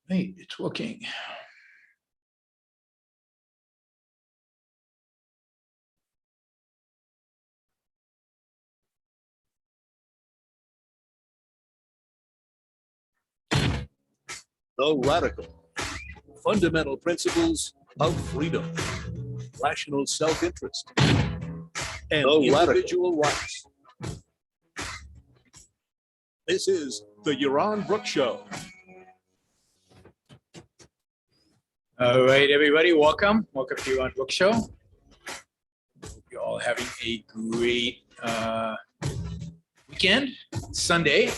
Hey, it's working. The radical, fundamental principles of freedom, rational self-interest, and individual rights. This is the Yaron Brook Show. All right, everybody, welcome. Welcome to Yaron Brook Show. Hope you're all having a great weekend, Sunday.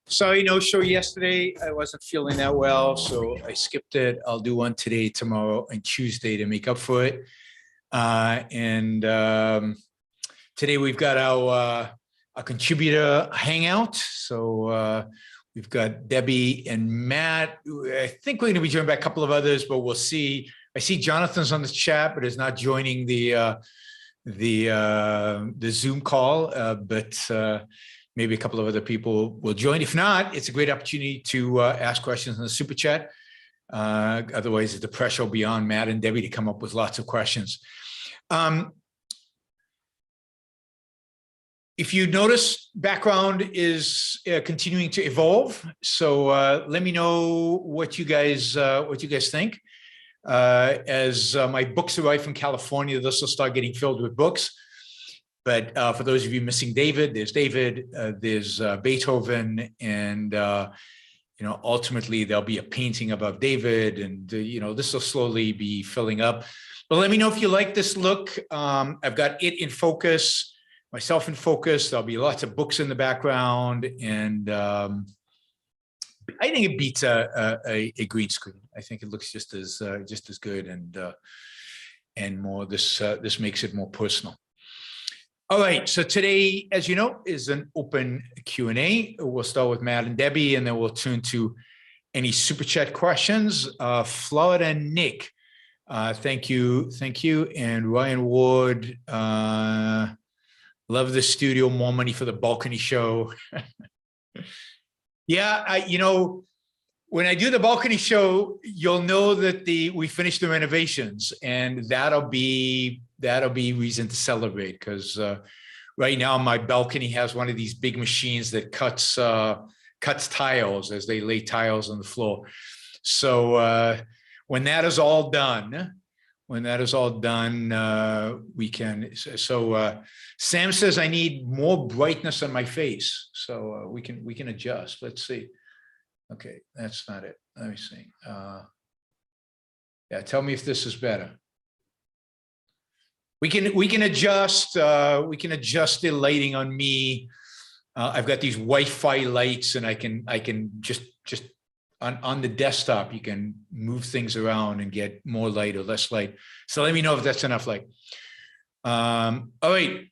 Sorry, no show yesterday. I wasn't feeling that well, so I skipped it. I'll do one today, tomorrow, and Tuesday to make up for it. Today we've got our contributor hangout. So we've got Debbie and Matt. I think we're going to be joined by a couple of others, but we'll see. I see Jonathan's on the chat, but is not joining the Zoom call. But maybe a couple of other people will join. If not, it's a great opportunity to ask questions in the super chat. Otherwise, the pressure will be on Matt and Debbie to come up with lots of questions. If you notice, background is continuing to evolve. So let me know what you guys think. As my books arrive from California, this will start getting filled with books. But for those of you missing David, there's Beethoven, and ultimately there'll be a painting above David, and this will slowly be filling up. But let me know if you like this look. I've got it in focus, myself in focus. There'll be lots of books in the background, and I think it beats a green screen. I think it looks just as good, and more. This makes it more personal. All right, so today, as you know, is an open Q&A. We'll start with Matt and Debbie, and then we'll turn to any super chat questions. Florida Nick, thank you. And Ryan Ward, love the studio, more money for the balcony show. Yeah, when I do the balcony show, you'll know that we finished the renovations, and that'll be reason to celebrate, because right now my balcony has one of these big machines that cuts tiles as they lay tiles on the floor. So when that is all done, we can. So Sam says I need more brightness on my face, so we can adjust. Let's see. Okay, that's not it. Let me see. Yeah, tell me if this is better. We can adjust. We can adjust the lighting on me. I've got these Wi-Fi lights, and I can just on the desktop. You can move things around and get more light or less light. So let me know if that's enough light. All right.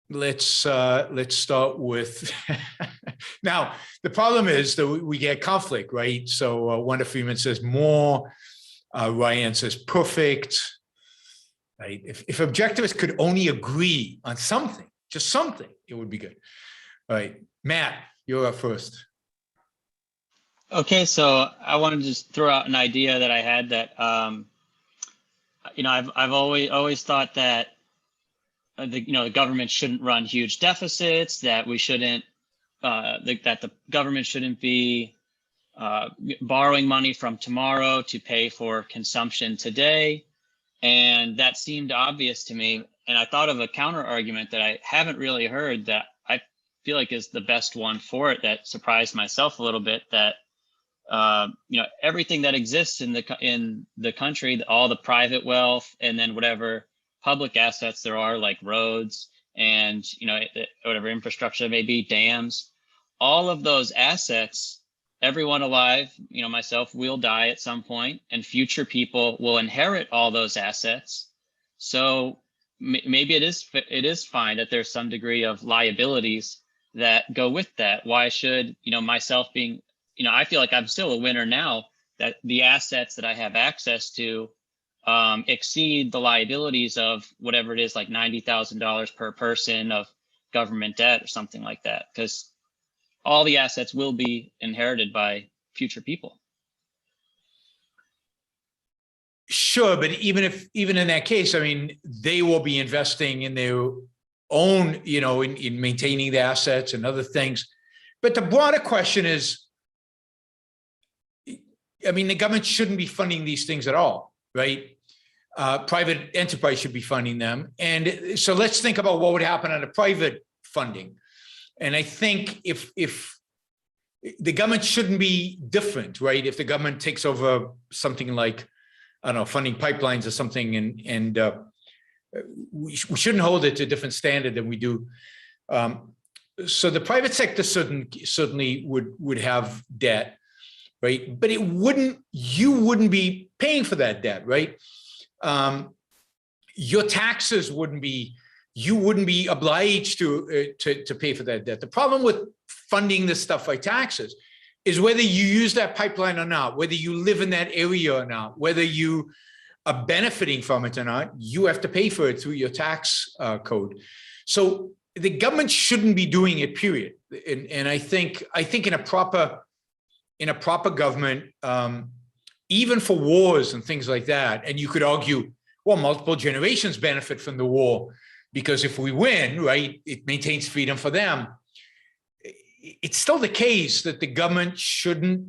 Let's start with now. The problem is that we get conflict, right? So Wanda Freeman says more. Ryan says perfect. Right? If objectivists could only agree on something, just something, it would be good. All right, Matt, you're up first. Okay, so I wanted to just throw out an idea that I had that I've always thought that the government shouldn't run huge deficits, that we shouldn't that the government shouldn't be borrowing money from tomorrow to pay for consumption today. And that seemed obvious to me. And I thought of a counter argument that I haven't really heard that I feel like is the best one for it, that surprised myself a little bit, that everything that exists in the country, all the private wealth, and then whatever public assets there are, like roads and whatever infrastructure may be, dams, all of those assets, everyone alive, myself, will die at some point, and future people will inherit all those assets. So maybe it is fine that there's some degree of liabilities that go with that. Why should myself being, I feel like I'm still a winner now, that the assets that I have access to exceed the liabilities of whatever it is, like $90,000 per person of government debt or something like that, because all the assets will be inherited by future people. Sure, but even in that case, I mean, they will be investing in their own, in maintaining the assets and other things. But the broader question is, I mean, the government shouldn't be funding these things at all, right? Private enterprise should be funding them. And so let's think about what would happen on a private funding. And I think if the government shouldn't be different, right? If the government takes over something like, I don't know, funding pipelines or something, and we shouldn't hold it to a different standard than we do. So the private sector certainly would have debt, right? But you wouldn't be paying for that debt, right? Your taxes you wouldn't be obliged to pay for that debt. The problem with funding this stuff by taxes is whether you use that pipeline or not, whether you live in that area or not, whether you are benefiting from it or not, you have to pay for it through your tax code. So the government shouldn't be doing it, period. And I think in a proper government, even for wars and things like that, and you could argue, well, multiple generations benefit from the war because if we win, right, it maintains freedom for them. It's still the case that the government shouldn't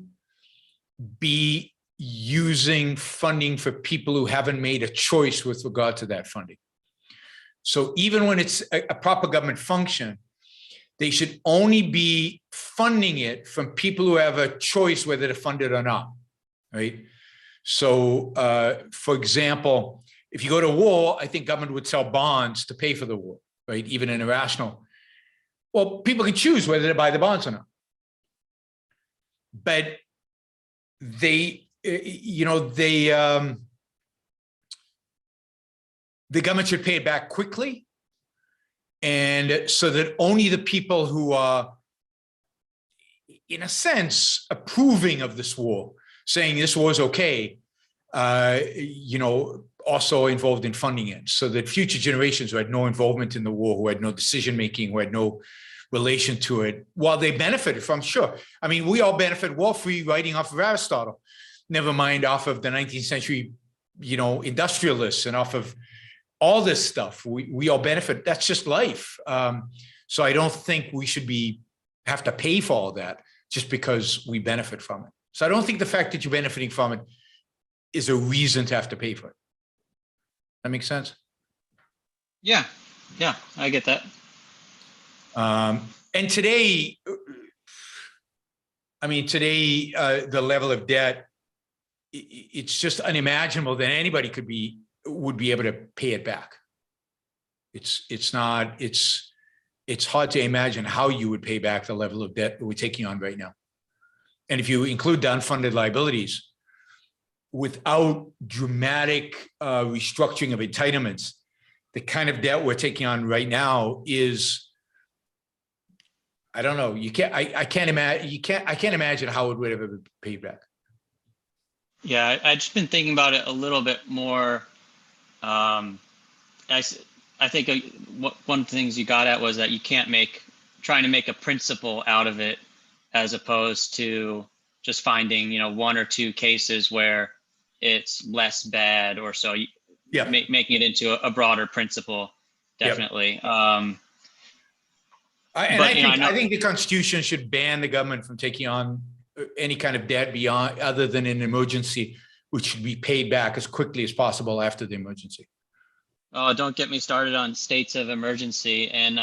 be using funding for people who haven't made a choice with regard to that funding. So even when it's a proper government function, they should only be funding it from people who have a choice whether to fund it or not, right? So, for example, if you go to war, I think government would sell bonds to pay for the war, right? Even in irrational. Well, people can choose whether to buy the bonds or not. But the government should pay it back quickly. And so that only the people who are, in a sense, approving of this war, saying this war is okay, also involved in funding it, so that future generations who had no involvement in the war, who had no decision-making, who had no relation to it, while they benefited from, sure. I mean, we all benefit war-free writing off of Aristotle, never mind off of the 19th century, industrialists and off of all this stuff. We all benefit. That's just life. So I don't think we should have to pay for all that just because we benefit from it. So I don't think the fact that you're benefiting from it is a reason to have to pay for it. That makes sense? Yeah, I get that. And today, the level of debt, it's just unimaginable that anybody would be able to pay it back. It's hard to imagine how you would pay back the level of debt that we're taking on right now. And if you include the unfunded liabilities, without dramatic restructuring of entitlements, the kind of debt we're taking on right now is, I don't know. I can't imagine how it would ever be paid back. Yeah, I've just been thinking about it a little bit more. I think one of the things you got at was that you can't trying to make a principle out of it, as opposed to just finding, one or two cases where it's less bad or so. Yeah, making it into a broader principle, definitely. Yep. I think the Constitution should ban the government from taking on any kind of debt beyond, other than an emergency, which should be paid back as quickly as possible after the emergency. Oh, don't get me started on states of emergency, and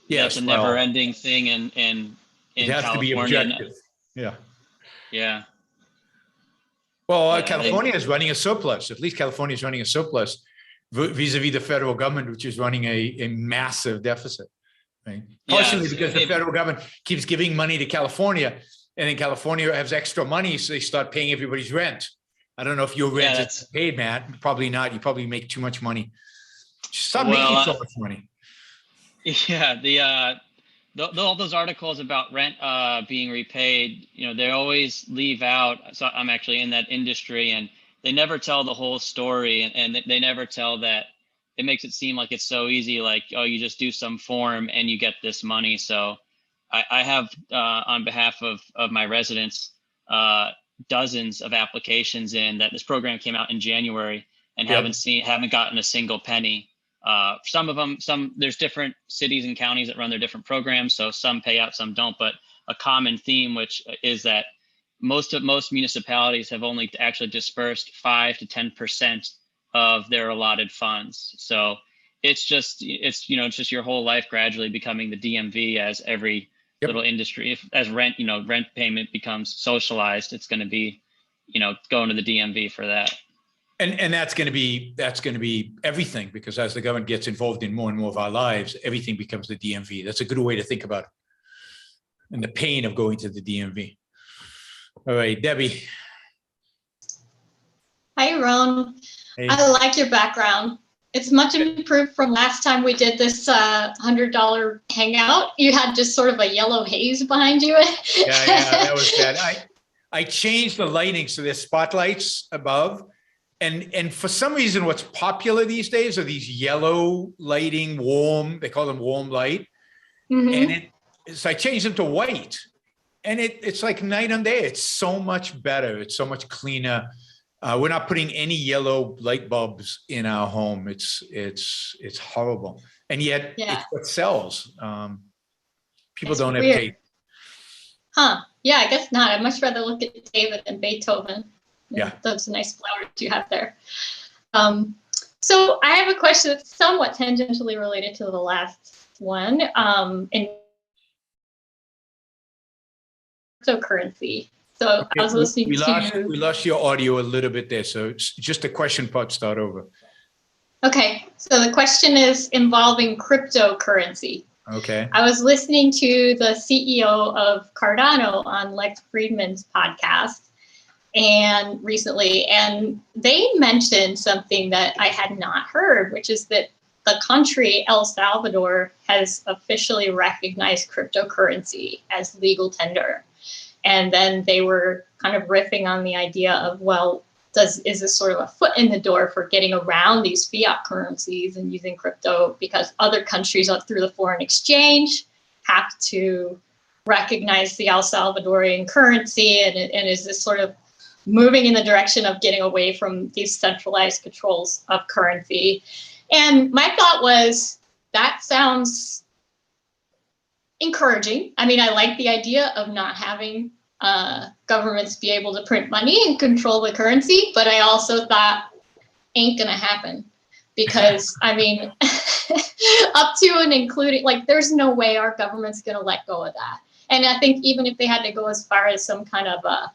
that's a never-ending thing in it has California. To be objective. Yeah. Well, California is running a surplus. At least California is running a surplus vis-a-vis the federal government, which is running a massive deficit. Right? Partially because the federal government keeps giving money to California, and then California has extra money, so they start paying everybody's rent. I don't know if your rent is paid, Matt. Probably not. You probably make too much money. Stop making so much money. Yeah, all those articles about rent being repaid, they always leave out. So I'm actually in that industry, and they never tell the whole story, and they never tell that. It makes it seem like it's so easy, like, oh, you just do some form and you get this money. So I have, on behalf of my residents, dozens of applications in that this program came out in January and haven't gotten a single penny. Some of them, there's different cities and counties that run their different programs. So some pay out, some don't, but a common theme, which is that most municipalities have only actually dispersed 5 to 10% of their allotted funds. So it's just your whole life gradually becoming the DMV as every little industry, as rent payment becomes socialized, it's going to be, going to the DMV for that. And that's going to be everything, because as the government gets involved in more and more of our lives, everything becomes the DMV. That's a good way to think about it. And the pain of going to the DMV. All right, Debbie. Hi, Ron. Hey. I like your background. It's much improved from last time we did this $100 hangout. You had just sort of a yellow haze behind you. Yeah, that was bad. I changed the lighting so there's spotlights above. And for some reason, what's popular these days are these yellow lighting, warm, they call them warm light. And so I changed them to white. And it's like night and day. It's so much better. It's so much cleaner. We're not putting any yellow light bulbs in our home. It's horrible. And yet it's what sells. People don't have taste. Huh. Yeah, I guess not. I'd much rather look at David and Beethoven. Yeah. Those nice flowers you have there. So I have a question that's somewhat tangentially related to the last one. In cryptocurrency. So I was listening to... We lost your audio a little bit there. So it's just the question part, start over. Okay. So the question is involving cryptocurrency. Okay. I was listening to the CEO of Cardano on Lex Friedman's podcast and recently, and they mentioned something that I had not heard, which is that the country, El Salvador, has officially recognized cryptocurrency as legal tender. And then they were kind of riffing on the idea of, well, is this sort of a foot in the door for getting around these fiat currencies and using crypto, because other countries through the foreign exchange have to recognize the El Salvadorian currency, and is this sort of moving in the direction of getting away from these centralized controls of currency? And my thought was, that sounds encouraging. I mean, I like the idea of not having governments be able to print money and control the currency, but I also thought, ain't gonna happen, because I mean, up to and including, like, there's no way our government's gonna let go of that. And I think even if they had to go as far as some kind of a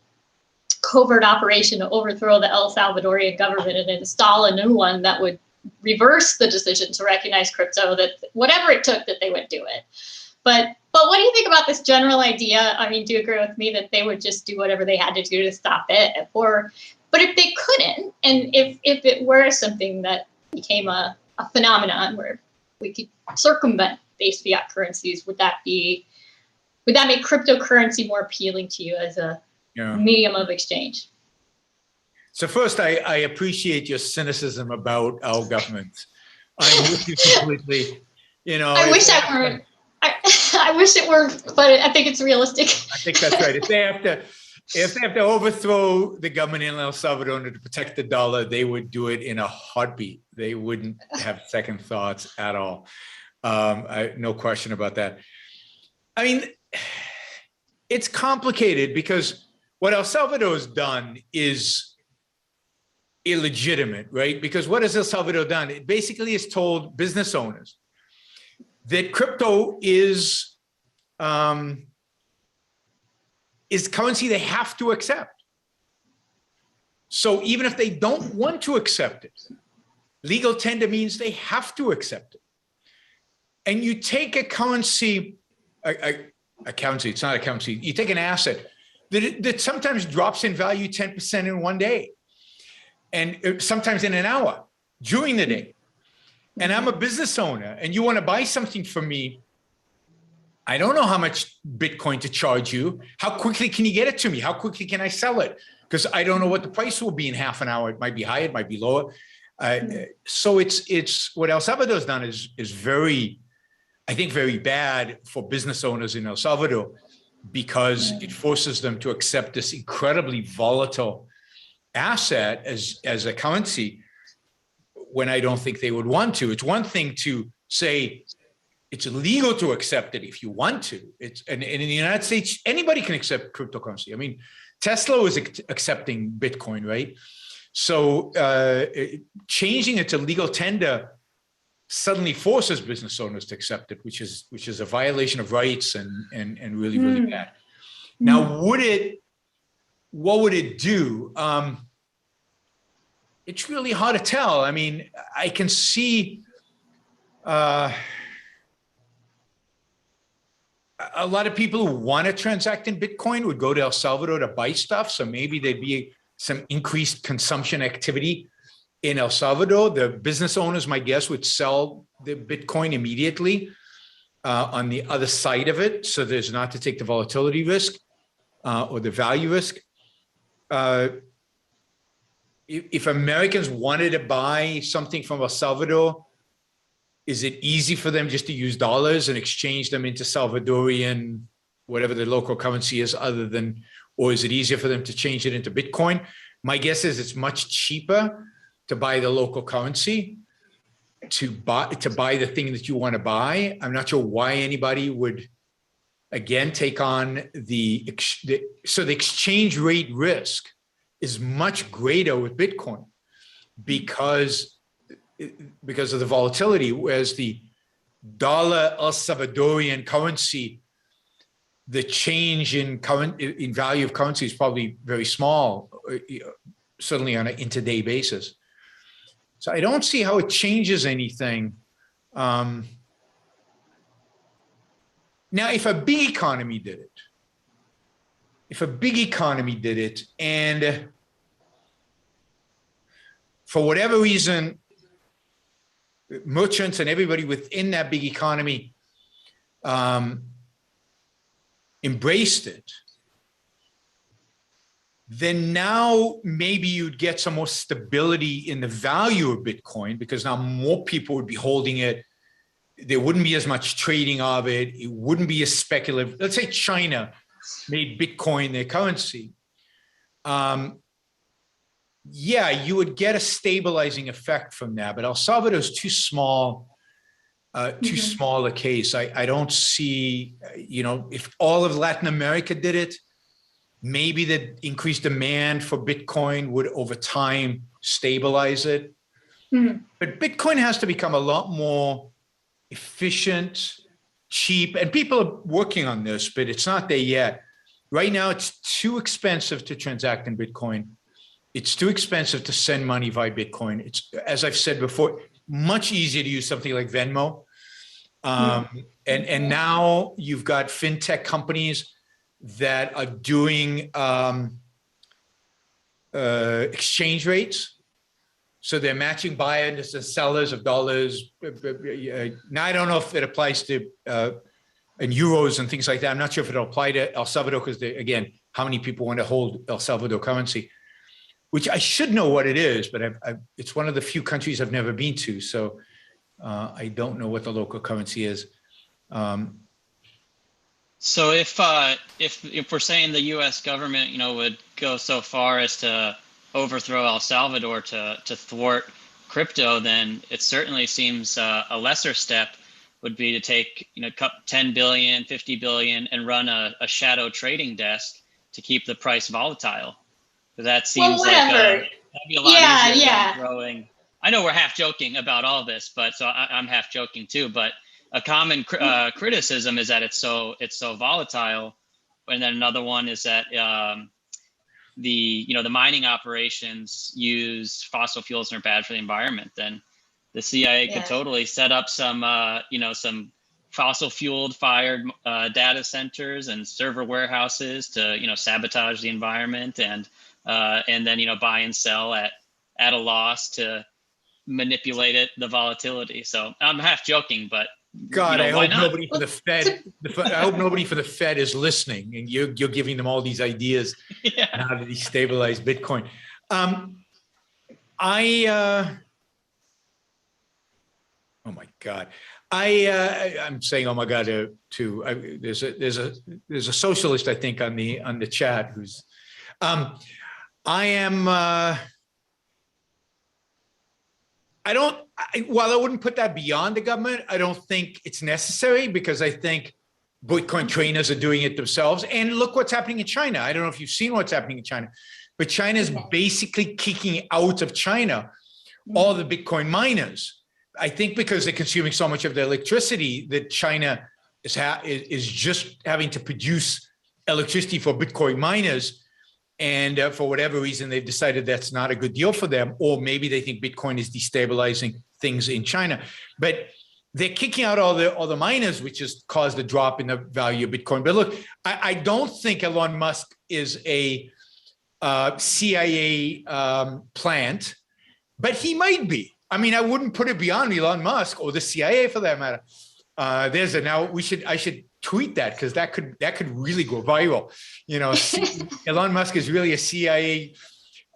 covert operation to overthrow the El Salvadorian government and install a new one that would reverse the decision to recognize crypto, that whatever it took, that they would do it. But what do you think about this general idea? I mean, do you agree with me that they would just do whatever they had to do to stop it? But if they couldn't, and if it were something that became a phenomenon where we could circumvent base fiat currencies, would that make cryptocurrency more appealing to you as a medium of exchange? So first, I appreciate your cynicism about our government. I'm with you completely. I wish I weren't. I wish it were, but I think it's realistic. I think that's right. If they have to overthrow the government in El Salvador to protect the dollar, they would do it in a heartbeat. They wouldn't have second thoughts at all. No question about that. I mean, it's complicated because what El Salvador has done is illegitimate, right? Because what has El Salvador done? It basically has told business owners that crypto is currency they have to accept. So even if they don't want to accept it, legal tender means they have to accept it. And you take a currency, it's not a currency, you take an asset that sometimes drops in value 10% in one day, and sometimes in an hour during the day. And I'm a business owner and you want to buy something from me. I don't know how much Bitcoin to charge you. How quickly can you get it to me? How quickly can I sell it? Because I don't know what the price will be in half an hour. It might be higher, it might be lower. So it's what El Salvador's done is very, I think, very bad for business owners in El Salvador. because it forces them to accept this incredibly volatile asset as a currency when I don't think they would want to. It's one thing to say it's illegal to accept it if you want to. And in the United States, anybody can accept cryptocurrency. I mean, Tesla was accepting Bitcoin, right? So changing it to legal tender suddenly forces business owners to accept it, which is a violation of rights and really, really bad. Now, what would it do? It's really hard to tell. I mean, I can see a lot of people who want to transact in Bitcoin would go to El Salvador to buy stuff. So maybe there'd be some increased consumption activity in El Salvador. The business owners, my guess, would sell the Bitcoin immediately on the other side of it. So there's not to take the volatility risk or the value risk. If Americans wanted to buy something from El Salvador, is it easy for them just to use dollars and exchange them into Salvadorian, whatever the local currency is other than, or is it easier for them to change it into Bitcoin? My guess is it's much cheaper to buy the local currency, to buy the thing that you want to buy. I'm not sure why anybody would, again, take on the exchange rate risk is much greater with Bitcoin because of the volatility, whereas the dollar El Salvadorian currency, the change in value of currency is probably very small, certainly on an intraday basis. So I don't see how it changes anything. Now, if a big economy did it, and for whatever reason, merchants and everybody within that big economy embraced it, then now maybe you'd get some more stability in the value of Bitcoin because now more people would be holding it. There wouldn't be as much trading of it. It wouldn't be as speculative. Let's say China made Bitcoin their currency. Yeah, you would get a stabilizing effect from that, but El Salvador is too small a case. I don't see, if all of Latin America did it, maybe the increased demand for Bitcoin would over time stabilize it. But Bitcoin has to become a lot more efficient, cheap, and people are working on this, but it's not there yet. Right now, it's too expensive to transact in Bitcoin. It's too expensive to send money via Bitcoin. It's, as I've said before, much easier to use something like Venmo. And now you've got fintech companies that are doing exchange rates. So they're matching buyers and sellers of dollars. Now, I don't know if it applies to in euros and things like that. I'm not sure if it'll apply to El Salvador because, again, how many people want to hold El Salvador currency? Which I should know what it is, but it's one of the few countries I've never been to. So I don't know what the local currency is. So if we're saying the U.S. government, would go so far as to overthrow El Salvador to thwart crypto, then it certainly seems a lesser step would be to take 10 billion, 50 billion, and run a shadow trading desk to keep the price volatile. That seems like that'd be a lot easier than throwing. I know we're half joking about all this, but so I'm half joking too. But a common criticism is that it's so volatile, and then another one is that the mining operations use fossil fuels and are bad for the environment. Then the CIA could totally set up some some fossil fueled fired data centers and server warehouses to sabotage the environment and then buy and sell at a loss to manipulate the volatility. So I'm half joking, but God, I hope nobody for the Fed. I hope nobody for the Fed is listening, and you're giving them all these ideas on how to destabilize Bitcoin. Oh my God, I'm saying, oh my God, there's a socialist, I think, on the chat who's, I am, while I wouldn't put that beyond the government, I don't think it's necessary, because I think Bitcoin trainers are doing it themselves. And look what's happening in China. I don't know if you've seen what's happening in China, but China is basically kicking out of China all the Bitcoin miners. I think because they're consuming so much of the electricity that China is just having to produce electricity for Bitcoin miners. And for whatever reason, they've decided that's not a good deal for them, or maybe they think Bitcoin is destabilizing things in China. But they're kicking out all the miners, which has caused a drop in the value of Bitcoin. But look, I don't think Elon Musk is a CIA plant, but he might be. I mean, I wouldn't put it beyond Elon Musk or the CIA for that matter. I should tweet that, because that could really go viral. You know, Elon Musk is really a CIA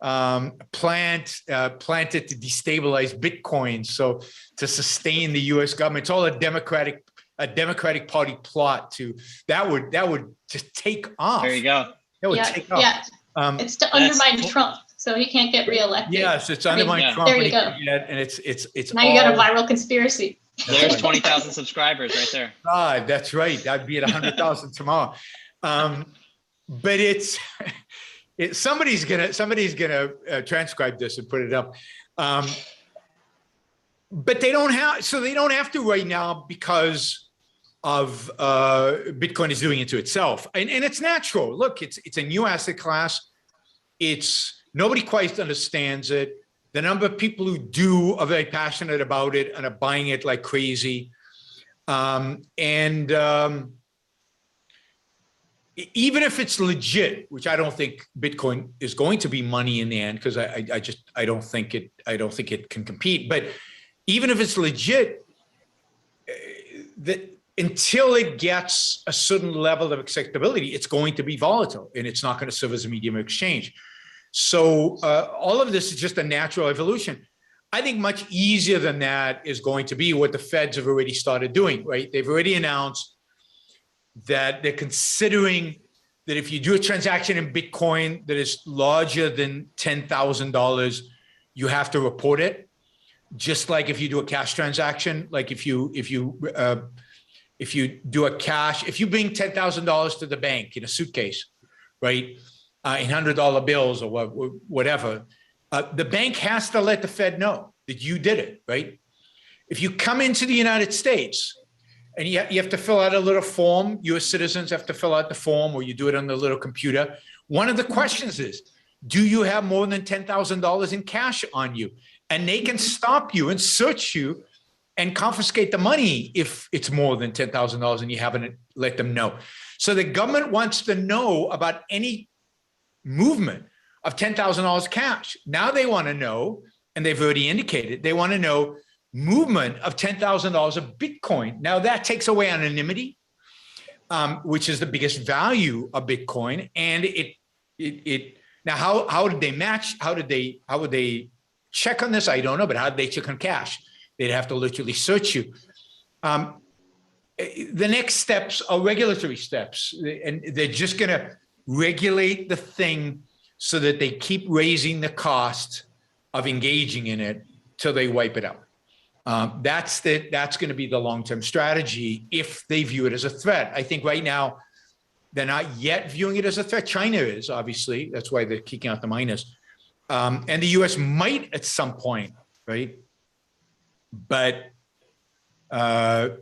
planted to destabilize Bitcoin, so to sustain the U.S. government. It's all a Democratic Party plot that would just take off. There you go. That would take off. Yeah, it's to undermine Trump, so he can't get reelected. Yes, it's undermine Trump. There you go. And it's now you got a viral conspiracy. There's 20,000 subscribers right there. God, that's right. I'd be at 100,000 tomorrow. But somebody's gonna transcribe this and put it up. But they don't have to right now, because of Bitcoin is doing it to itself, and it's natural. Look, it's a new asset class. Nobody quite understands it. The number of people who do are very passionate about it and are buying it like crazy. Even if it's legit, which I don't think Bitcoin is going to be money in the end, because I don't think it can compete. But even if it's legit, until it gets a certain level of acceptability, it's going to be volatile, and it's not going to serve as a medium of exchange. So all of this is just a natural evolution. I think much easier than that is going to be what the Feds have already started doing, right? They've already announced that they're considering that if you do a transaction in Bitcoin that is larger than $10,000, you have to report it. Just like if you do a cash transaction, like if you do a cash, if you bring $10,000 to the bank in a suitcase, right? In $100 bills or whatever, the bank has to let the Fed know that you did it, right? If you come into the United States and you have to fill out a little form, U.S. citizens have to fill out the form, or you do it on the little computer. One of the questions is, do you have more than $10,000 in cash on you? And they can stop you and search you and confiscate the money if it's more than $10,000 and you haven't let them know. So the government wants to know about any movement of $10,000 cash. Now they want to know, and they've already indicated, they want to know movement of $10,000 of Bitcoin. Now that takes away anonymity, which is the biggest value of Bitcoin. And now how did they match? How would they check on this? I don't know, but how did they check on cash? They'd have to literally search you. The next steps are regulatory steps, and they're just going to regulate the thing so that they keep raising the cost of engaging in it till they wipe it out. That's going to be the long-term strategy if they view it as a threat. I think right now they're not yet viewing it as a threat. China is, obviously. That's why they're kicking out the miners. And the U.S. might at some point, right? But they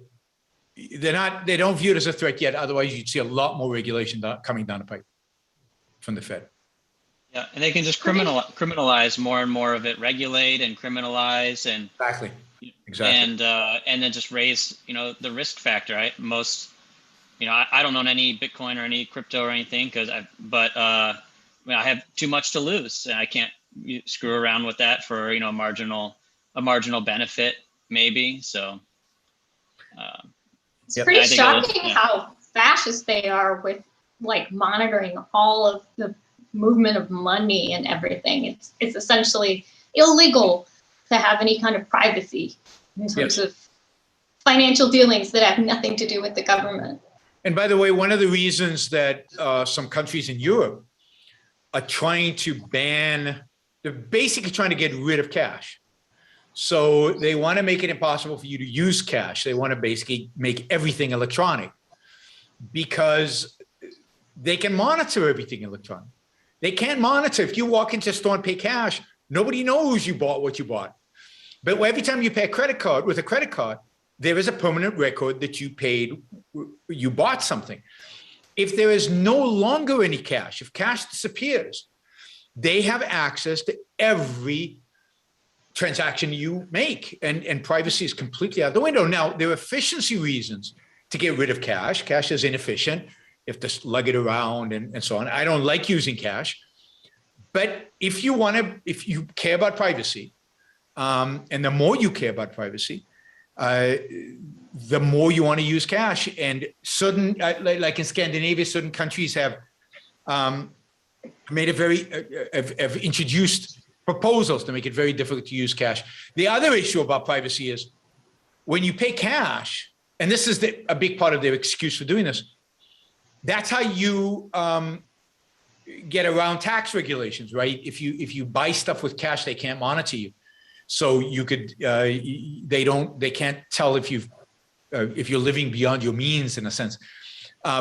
don't view it as a threat yet. Otherwise, you'd see a lot more regulation coming down the pipe from the Fed. Yeah, and they can just criminalize more and more of it, regulate and criminalize, and exactly, and then just raise the risk factor. I don't own any Bitcoin or any crypto or anything I have too much to lose, and I can't screw around with that for a marginal benefit maybe. So it's pretty shocking how fascist they are with like monitoring all of the movement of money and everything. It's essentially illegal to have any kind of privacy in terms of financial dealings that have nothing to do with the government. And by the way, one of the reasons that some countries in Europe are trying to ban, they're basically trying to get rid of cash. So they want to make it impossible for you to use cash. They want to basically make everything electronic because they can monitor everything electronic. They can't monitor. If you walk into a store and pay cash, nobody knows you bought what you bought. But every time you pay a credit card with a credit card, there is a permanent record that you paid, you bought something. If there is no longer any cash, if cash disappears, they have access to every transaction you make, and privacy is completely out the window. Now, there are efficiency reasons to get rid of cash. Cash is inefficient. You have to lug it around and so on. I don't like using cash, but if you care about privacy, and the more you care about privacy, the more you want to use cash. And certain, like in Scandinavia, certain countries have made it have introduced proposals to make it very difficult to use cash. The other issue about privacy is when you pay cash, and this is a big part of their excuse for doing this, that's how you get around tax regulations, right? If you buy stuff with cash, they can't monitor you. So you could, they can't tell if you're living beyond your means in a sense,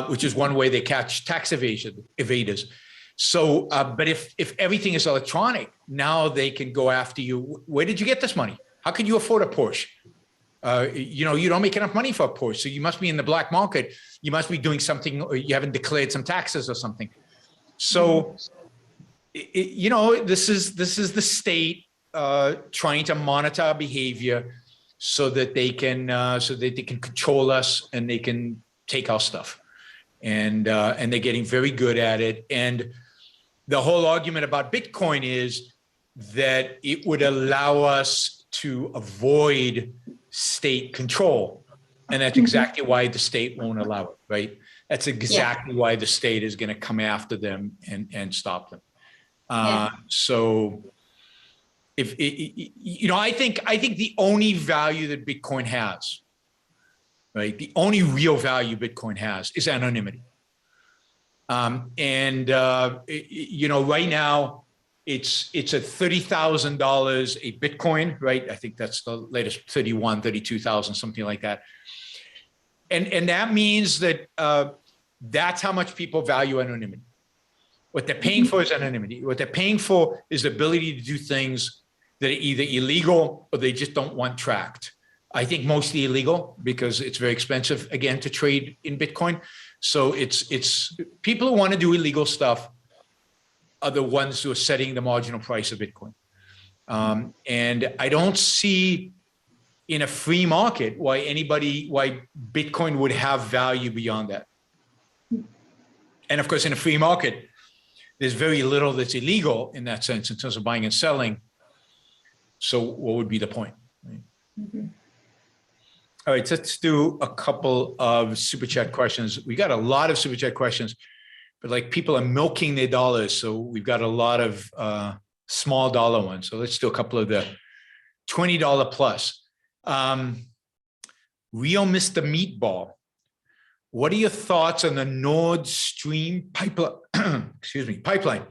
which is one way they catch tax evaders. So, but if everything is electronic, now they can go after you. Where did you get this money? How could you afford a Porsche? You don't make enough money for a Porsche, so you must be in the black market. You must be doing something, or you haven't declared some taxes or something. So, this is the state trying to monitor our behavior so that they can control us and they can take our stuff, and they're getting very good at it. And the whole argument about Bitcoin is that it would allow us to avoid state control. And that's exactly why the state won't allow it, right? That's exactly why the state is going to come after them and stop them. So if I think the only value that Bitcoin has, right? The only real value Bitcoin has is anonymity. Right now it's at $30,000 a Bitcoin, right? I think that's the latest, 32,000, something like that. And that means that that's how much people value anonymity. What they're paying for is anonymity. What they're paying for is the ability to do things that are either illegal or they just don't want tracked. I think mostly illegal because it's very expensive, again, to trade in Bitcoin. So it's people who want to do illegal stuff are the ones who are setting the marginal price of Bitcoin. And I don't see in a free market why Bitcoin would have value beyond that. And of course, in a free market, there's very little that's illegal in that sense in terms of buying and selling. So what would be the point? Right? All right, so let's do a couple of Super Chat questions. We got a lot of Super Chat questions, but like people are milking their dollars. So we've got a lot of small dollar ones. So let's do a couple of the $20 plus. Real Mr. Meatball. What are your thoughts on the Nord Stream pipeline? Pipeline.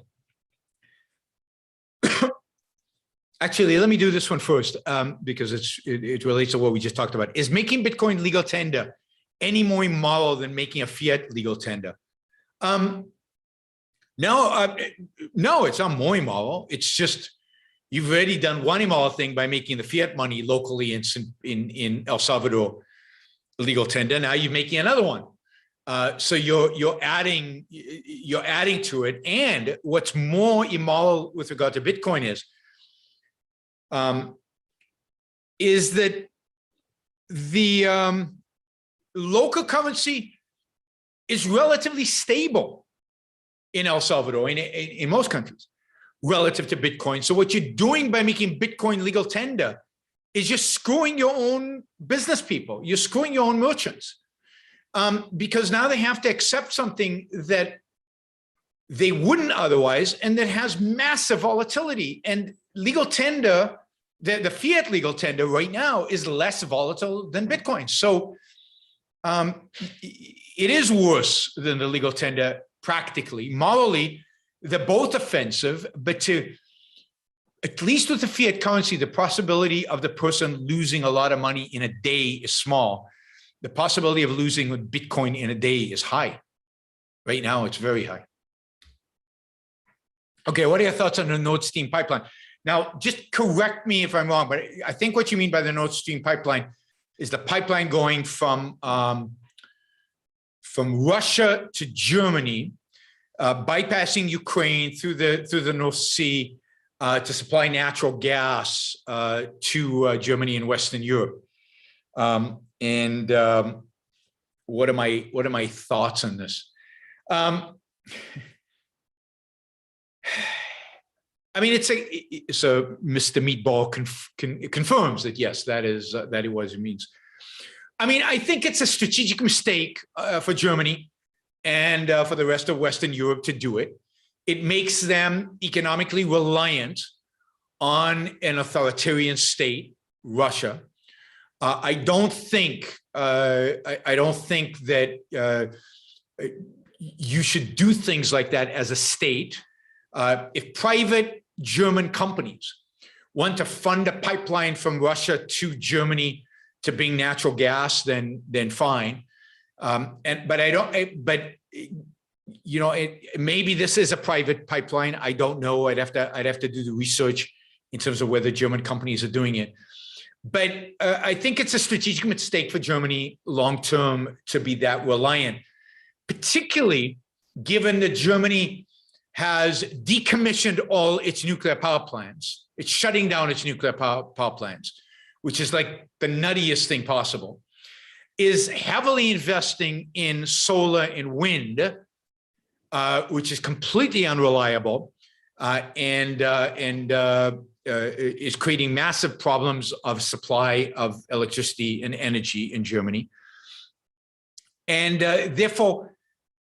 Actually, let me do this one first because it relates to what we just talked about. Is making Bitcoin legal tender any more immoral than making a fiat legal tender? No, it's not more immoral. It's just you've already done one immoral thing by making the fiat money locally in El Salvador legal tender. Now you're making another one. So you're adding to it. And what's more immoral with regard to Bitcoin is that the local currency is relatively stable in El Salvador, in most countries, relative to Bitcoin. So what you're doing by making Bitcoin legal tender is you're screwing your own business people. You're screwing your own merchants. Because now they have to accept something that they wouldn't otherwise, and that has massive volatility. And legal tender the fiat legal tender right now is less volatile than Bitcoin. So it is worse than the legal tender practically. Morally, they're both offensive, but at least with the fiat currency, the possibility of the person losing a lot of money in a day is small. The possibility of losing with Bitcoin in a day is high. Right now, it's very high. Okay, what are your thoughts on the Nord Stream pipeline? Now, just correct me if I'm wrong, but I think what you mean by the Nord Stream pipeline is the pipeline going from Russia to Germany, bypassing Ukraine through the North Sea to supply natural gas to Germany and Western Europe. What are my thoughts on this? I mean, so Mr. Meatball confirms that yes, that is what it means. I mean, I think it's a strategic mistake for Germany and for the rest of Western Europe to do it. It makes them economically reliant on an authoritarian state, Russia. I don't think that you should do things like that as a state. If private German companies want to fund a pipeline from Russia to Germany to bring natural gas, then fine. Maybe this is a private pipeline. I don't know. I'd have to do the research in terms of whether German companies are doing it. But I think it's a strategic mistake for Germany long term to be that reliant, particularly given that Germany has decommissioned all its nuclear power plants. It's shutting down its nuclear power plants, which is like the nuttiest thing possible, is heavily investing in solar and wind, which is completely unreliable and is creating massive problems of supply of electricity and energy in Germany. And therefore,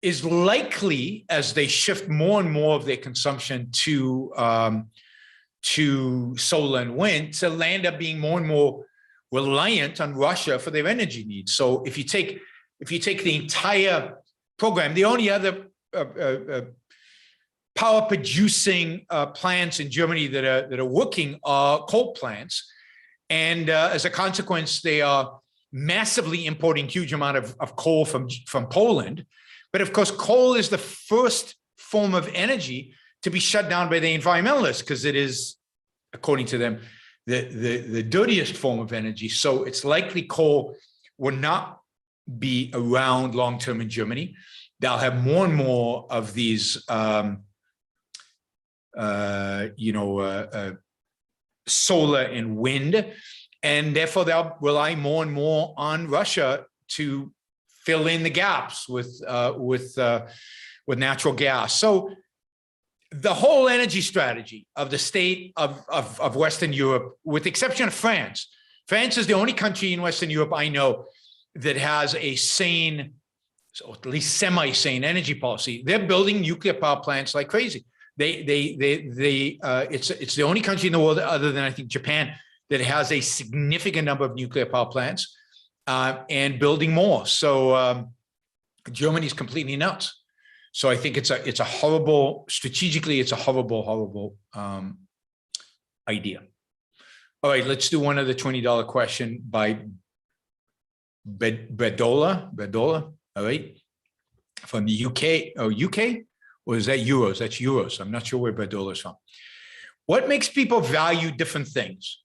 is likely, as they shift more and more of their consumption to solar and wind, to land up being more and more reliant on Russia for their energy needs. So if you take the entire program, the only other power producing plants in Germany that are working are coal plants, and as a consequence, they are massively importing huge amount of coal from Poland. But of course, coal is the first form of energy to be shut down by the environmentalists because it is, according to them, the dirtiest form of energy. So it's likely coal will not be around long-term in Germany. They'll have more and more of these, solar and wind, and therefore they'll rely more and more on Russia to fill in the gaps with natural gas. So the whole energy strategy of the state of Western Europe, with the exception of France, France is the only country in Western Europe I know that has a sane, so at least semi-sane energy policy. They're building nuclear power plants like crazy. It's the only country in the world, other than I think Japan, that has a significant number of nuclear power plants. And building more. So Germany is completely nuts. So I think it's a horrible, strategically, it's a horrible idea. All right, let's do one other $20 question by Bedola. All right, from the UK. Oh, UK? Or is that euros? That's euros. I'm not sure where Bedola is from. What makes people value different things?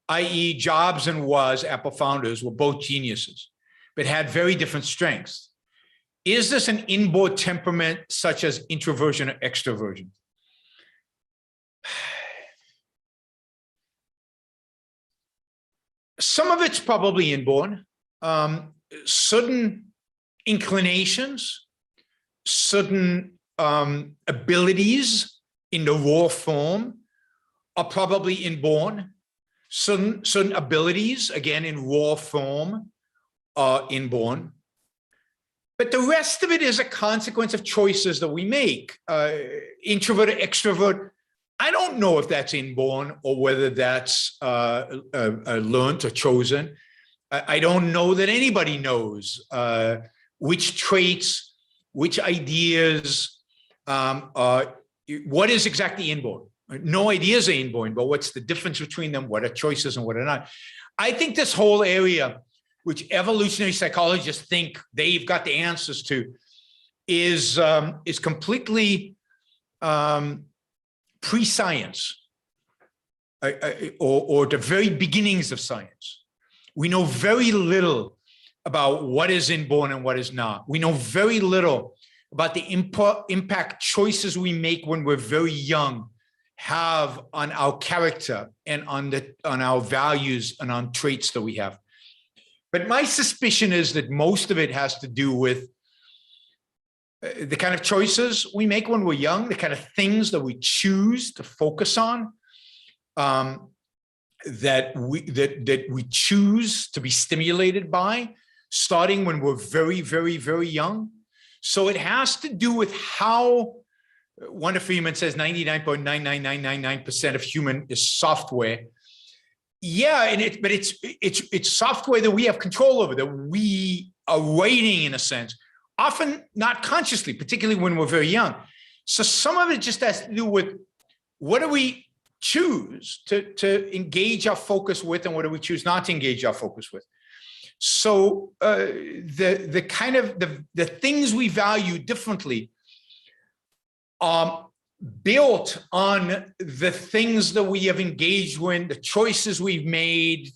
I.e. Jobs and Woz, Apple founders, were both geniuses, but had very different strengths. Is this an inborn temperament such as introversion or extroversion? Some of it's probably inborn. Certain inclinations, certain abilities in the raw form are probably inborn. Certain abilities, again, in raw form, are inborn. But the rest of it is a consequence of choices that we make. Introvert or extrovert, I don't know if that's inborn or whether that's learned or chosen. I don't know that anybody knows which traits, which ideas, what is exactly inborn. No ideas are inborn, but what's the difference between them? What are choices and what are not? I think this whole area, which evolutionary psychologists think they've got the answers to, is completely pre-science, or the very beginnings of science. We know very little about what is inborn and what is not. We know very little about the impact choices we make when we're very young have on our character and on our values and on traits that we have. But my suspicion is that most of it has to do with the kind of choices we make when we're young, the kind of things that we choose to focus on, that we choose to be stimulated by, starting when we're very, very, very young. So it has to do with how Wanda Freeman says 99.99999% of human is software. Yeah, but it's software that we have control over, that we are writing in a sense, often not consciously, particularly when we're very young. So some of it just has to do with what do we choose to engage our focus with, and what do we choose not to engage our focus with. So the kind of the things we value differently are built on the things that we have engaged with, the choices we've made,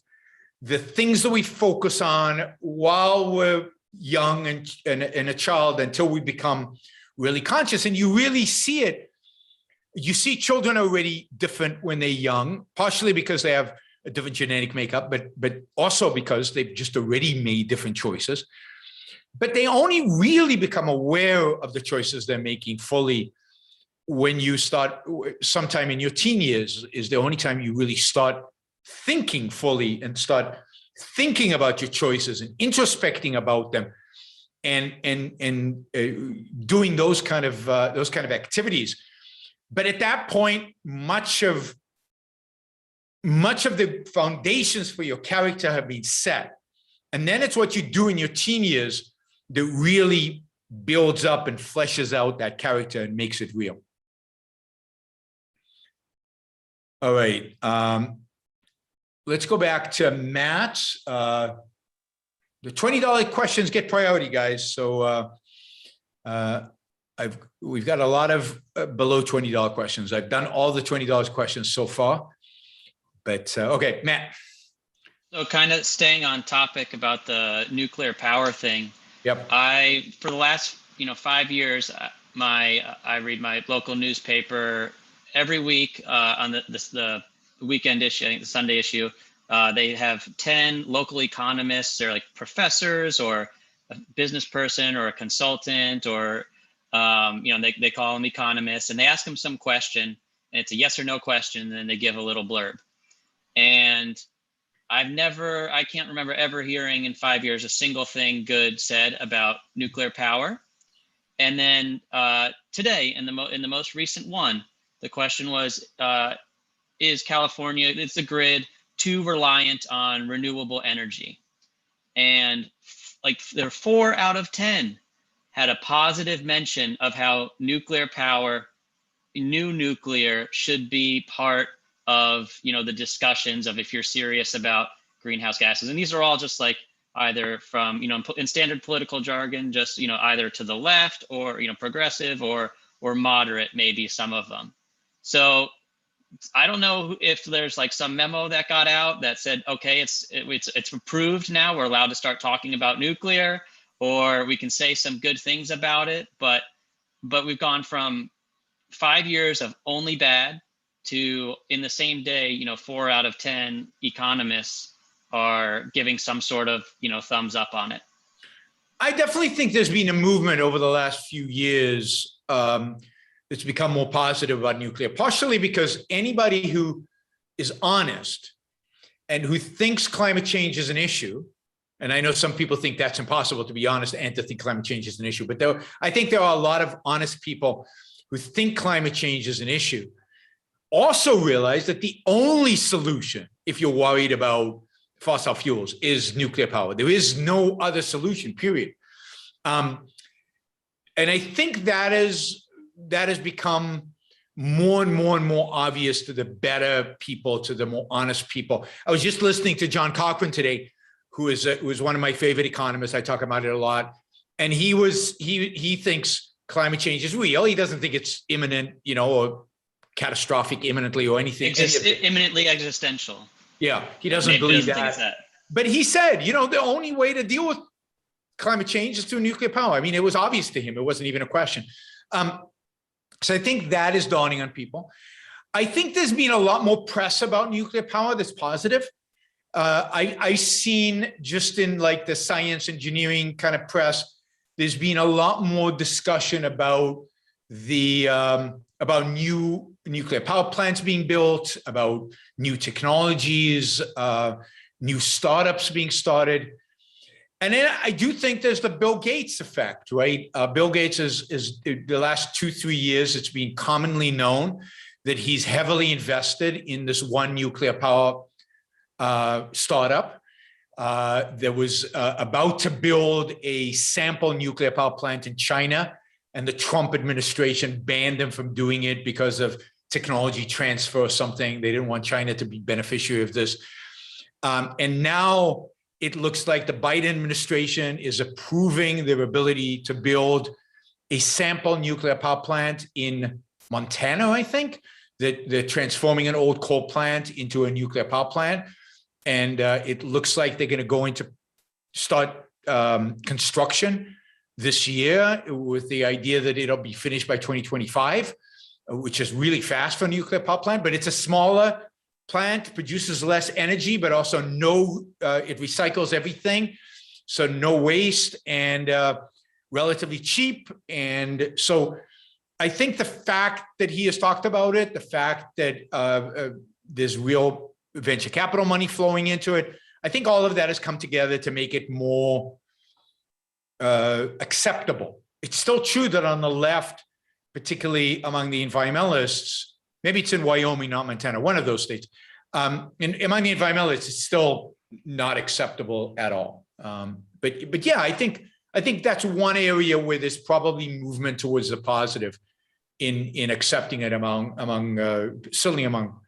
the things that we focus on while we're young and a child, until we become really conscious. And you really see it. You see children already different when they're young, partially because they have a different genetic makeup, but also because they've just already made different choices. But they only really become aware of the choices they're making fully when you start, sometime in your teen years is the only time you really start thinking fully and start thinking about your choices and introspecting about them, and doing those kind of activities. But at that point, much of the foundations for your character have been set. And then it's what you do in your teen years that really builds up and fleshes out that character and makes it real. All right. Let's go back to Matt. The $20 questions get priority, guys. So we've got a lot of below $20 questions. I've done all the $20 questions so far. But okay, Matt. So kind of staying on topic about the nuclear power thing. Yep. For the last 5 years, I read my local newspaper every week on the weekend issue, I think the Sunday issue. They have 10 local economists. They're like professors or a business person or a consultant, or they call them economists, and they ask them some question, and it's a yes or no question, and then they give a little blurb. And I can't remember ever hearing in 5 years a single thing good said about nuclear power. And then today, in the most recent one, the question was, is California, it's the grid, too reliant on renewable energy? And like there are 4 out of 10 had a positive mention of how nuclear power, new nuclear, should be part of the discussions of if you're serious about greenhouse gases. And these are all just like either from in standard political jargon, just either to the left or progressive or moderate, maybe some of them. So I don't know if there's like some memo that got out that said, okay, it's approved now, we're allowed to start talking about nuclear, or we can say some good things about it. But we've gone from 5 years of only bad to, in the same day, 4 out of 10 economists are giving some sort of thumbs up on it. I definitely think there's been a movement over the last few years that's become more positive about nuclear, partially because anybody who is honest and who thinks climate change is an issue, and I know some people think that's impossible, to be honest, and to think climate change is an issue, but I think there are a lot of honest people who think climate change is an issue, also realize that the only solution, if you're worried about fossil fuels, is nuclear power. There is no other solution, period. And I think that has become more and more and more obvious to the better people, to the more honest people. I was just listening to John Cochrane today, who is one of my favorite economists. I talk about it a lot. And he thinks climate change is real. He doesn't think it's imminent, or catastrophic imminently or anything. Imminently existential. Yeah, he doesn't believe that. But he said, the only way to deal with climate change is through nuclear power. I mean, it was obvious to him. It wasn't even a question. So I think that is dawning on people. I think there's been a lot more press about nuclear power that's positive. I've seen just in like the science engineering kind of press, there's been a lot more discussion about about new nuclear power plants being built, about new technologies, new startups being started. And then I do think there's the Bill Gates effect, right? Bill Gates is the last 2-3 years, it's been commonly known that he's heavily invested in this one nuclear power startup. There was about to build a sample nuclear power plant in China, and the Trump administration banned them from doing it because of technology transfer or something. They didn't want China to be beneficiary of this. And now it looks like the Biden administration is approving their ability to build a sample nuclear power plant in Montana, I think, that they're transforming an old coal plant into a nuclear power plant. And it looks like they're going to start construction this year with the idea that it'll be finished by 2025, which is really fast for a nuclear power plant, but it's a smaller plant, produces less energy, but also it recycles everything. So no waste and relatively cheap. And so I think the fact that he has talked about it, the fact that there's real venture capital money flowing into it, I think all of that has come together to make it more acceptable. It's still true that on the left, particularly among the environmentalists, maybe it's in Wyoming, not Montana, one of those states, among the environmentalists, it's still not acceptable at all. But yeah, I think that's one area where there's probably movement towards the positive in accepting it certainly among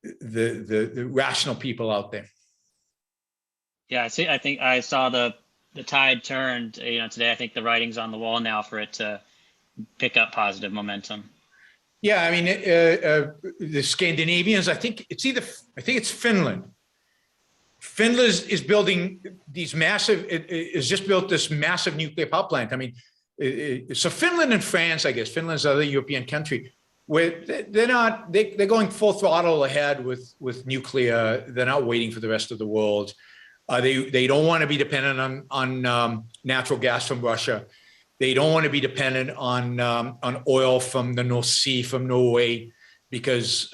the rational people out there. Yeah, I think I saw the tide turned, today. I think the writing's on the wall now for it to pick up positive momentum. Yeah, I mean, the Scandinavians, I think it's Finland. Finland is building has just built this massive nuclear power plant. I mean, so Finland and France, I guess, Finland's another European country, where they're going full throttle ahead with nuclear. They're not waiting for the rest of the world. They don't want to be dependent on natural gas from Russia. They don't want to be dependent on oil from the North Sea, from Norway, because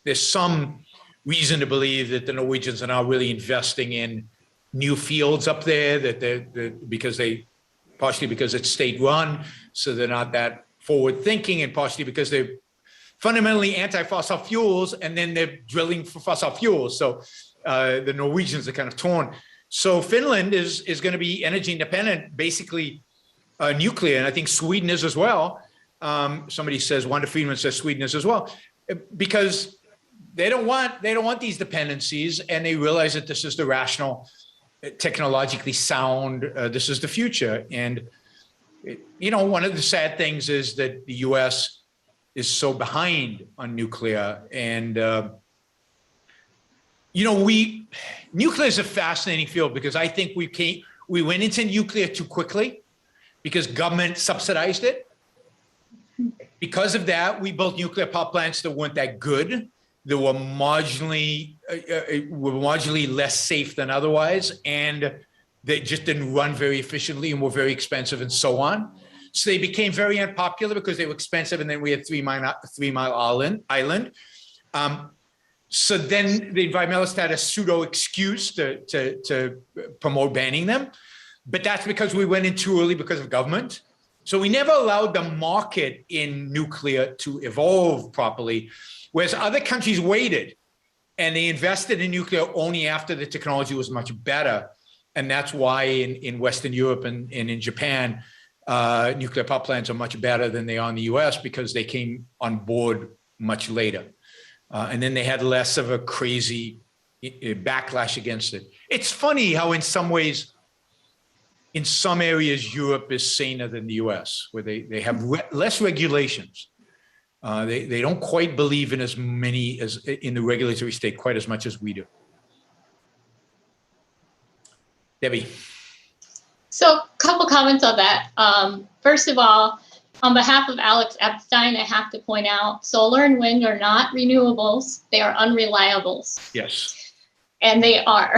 there's some reason to believe that the Norwegians are now really investing in new fields up there, partially because it's state-run, so they're not that forward-thinking, and partially because they're fundamentally anti-fossil fuels, and then they're drilling for fossil fuels. So the Norwegians are kind of torn. So Finland is going to be energy independent, basically nuclear, and I think Sweden is as well. Somebody says, Wanda Friedman says Sweden is as well, because they don't want these dependencies, and they realize that this is the rational, technologically sound. This is the future, and one of the sad things is that the U.S. is so behind on nuclear, and nuclear is a fascinating field because I think we went into nuclear too quickly because government subsidized it. Because of that, we built nuclear power plants that weren't that good. They were marginally less safe than otherwise, and they just didn't run very efficiently and were very expensive and so on. So they became very unpopular because they were expensive, and then we had Three Mile Island. So then the environmentalists had a pseudo excuse to promote banning them, but that's because we went in too early because of government. So we never allowed the market in nuclear to evolve properly, whereas other countries waited and they invested in nuclear only after the technology was much better. And that's why in Western Europe and in Japan, nuclear power plants are much better than they are in the US because they came on board much later. And then they had less of a crazy backlash against it. It's funny how in some ways, in some areas, Europe is saner than the US, where they have less regulations. They don't quite believe in as many as in the regulatory state quite as much as we do. Debbie. So a couple comments on that. First of all, on behalf of Alex Epstein, I have to point out solar and wind are not renewables. They are unreliables. Yes. And they are.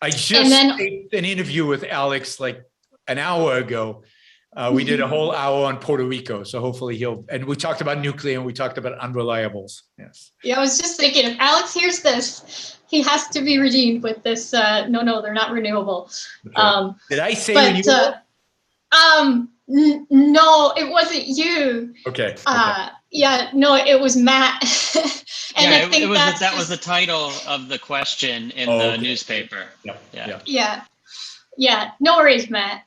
I just did an interview with Alex like an hour ago. We did a whole hour on Puerto Rico. So hopefully and we talked about nuclear and we talked about unreliables. Yes. Yeah, I was just thinking, if Alex hears this, he has to be redeemed with this. No, they're not renewable. Okay. Did I say renewable? No, it wasn't you. Okay. Yeah, no, it was Matt. And yeah, I think that was the title of the question in the newspaper. Yeah. No worries, Matt.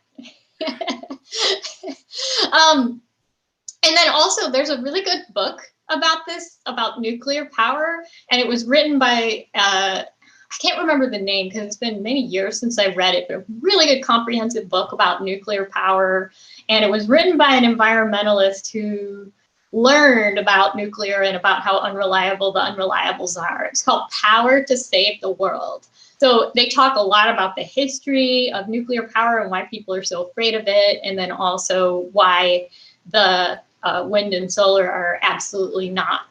And then also there's a really good book about this, about nuclear power. And it was written by, I can't remember the name because it's been many years since I read it, but a really good comprehensive book about nuclear power. And it was written by an environmentalist who learned about nuclear and about how unreliable the unreliables are. It's called Power to Save the World. So they talk a lot about the history of nuclear power and why people are so afraid of it. And then also why the wind and solar are absolutely not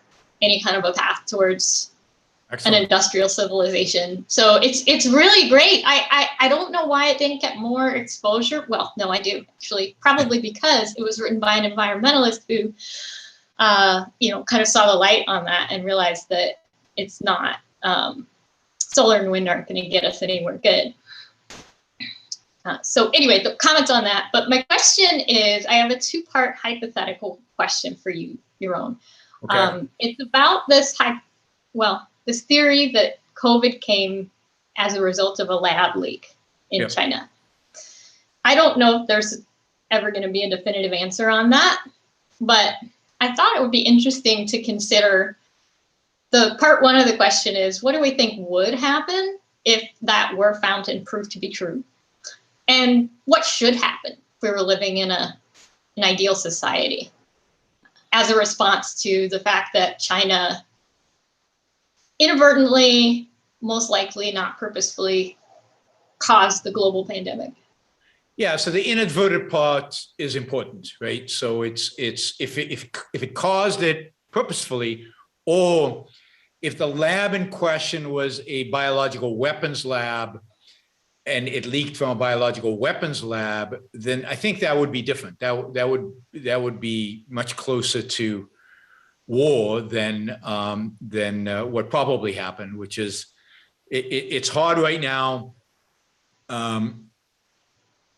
any kind of a path towards an industrial civilization. So it's really great. I don't know why it didn't get more exposure. Well, no, I do actually, probably because it was written by an environmentalist who, kind of saw the light on that and realized that it's not, solar and wind aren't going to get us anywhere good. So anyway, the comments on that. But my question is, I have a two-part hypothetical question for you, Yaron. Okay. It's about this this theory that COVID came as a result of a lab leak in China. I don't know if there's ever going to be a definitive answer on that, but I thought it would be interesting to consider. The part one of the question is, what do we think would happen if that were found and proved to be true? And what should happen if we were living in an ideal society as a response to the fact that China inadvertently, most likely not purposefully, caused the global pandemic? Yeah, so the inadvertent part is important, right? So it's if it caused it purposefully, or if the lab in question was a biological weapons lab and it leaked from a biological weapons lab, then I think that would be different. That would be much closer to war than what probably happened, which is it's hard right now. On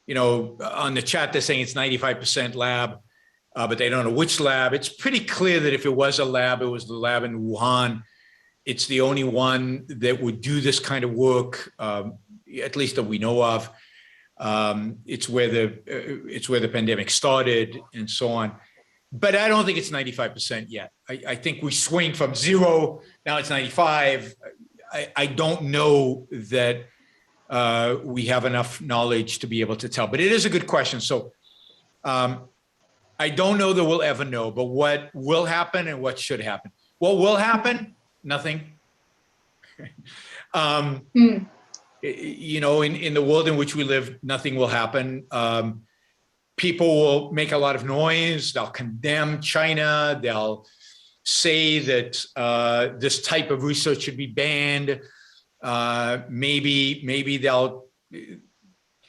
the chat, they're saying it's 95% lab, but they don't know which lab. It's pretty clear that if it was a lab, it was the lab in Wuhan. It's the only one that would do this kind of work, at least that we know of. It's where the pandemic started and so on. But I don't think it's 95% yet. I think we swing from 0, now it's 95. I don't know that we have enough knowledge to be able to tell, but it is a good question. So I don't know that we'll ever know, but what will happen and what should happen? What will happen? Nothing. In the world in which we live, nothing will happen. People will make a lot of noise. They'll condemn China. They'll say that this type of research should be banned. Maybe they'll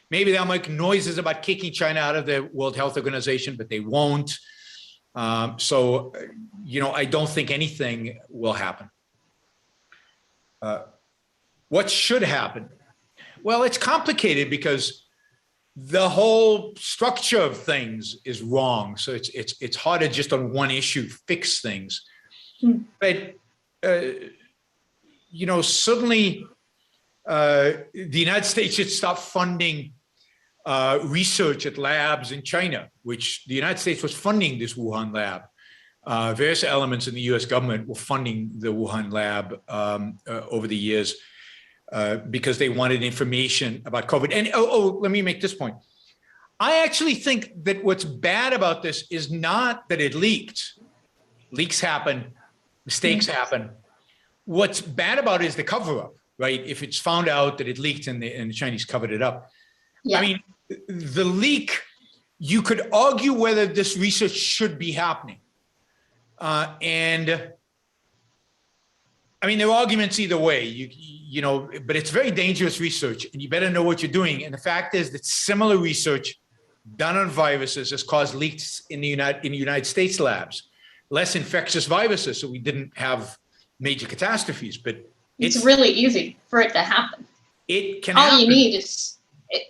make noises about kicking China out of the World Health Organization, but they won't. I don't think anything will happen. What should happen? Well, it's complicated because the whole structure of things is wrong. So it's hard to just on one issue fix things. But certainly the United States should stop funding research at labs in China, which the United States was funding this Wuhan lab. Various elements in the US government were funding the Wuhan lab over the years because they wanted information about COVID. And let me make this point. I actually think that what's bad about this is not that it leaked. Leaks happen, mistakes happen. What's bad about it is the cover-up, right? If it's found out that it leaked and the Chinese covered it up. Yeah. I mean, the leak, you could argue whether this research should be happening. And I mean, there are arguments either way, but it's very dangerous research and you better know what you're doing. And the fact is that similar research done on viruses has caused leaks in the United States labs, less infectious viruses. So we didn't have major catastrophes, but it's really easy for it to happen. It can All happen. You need is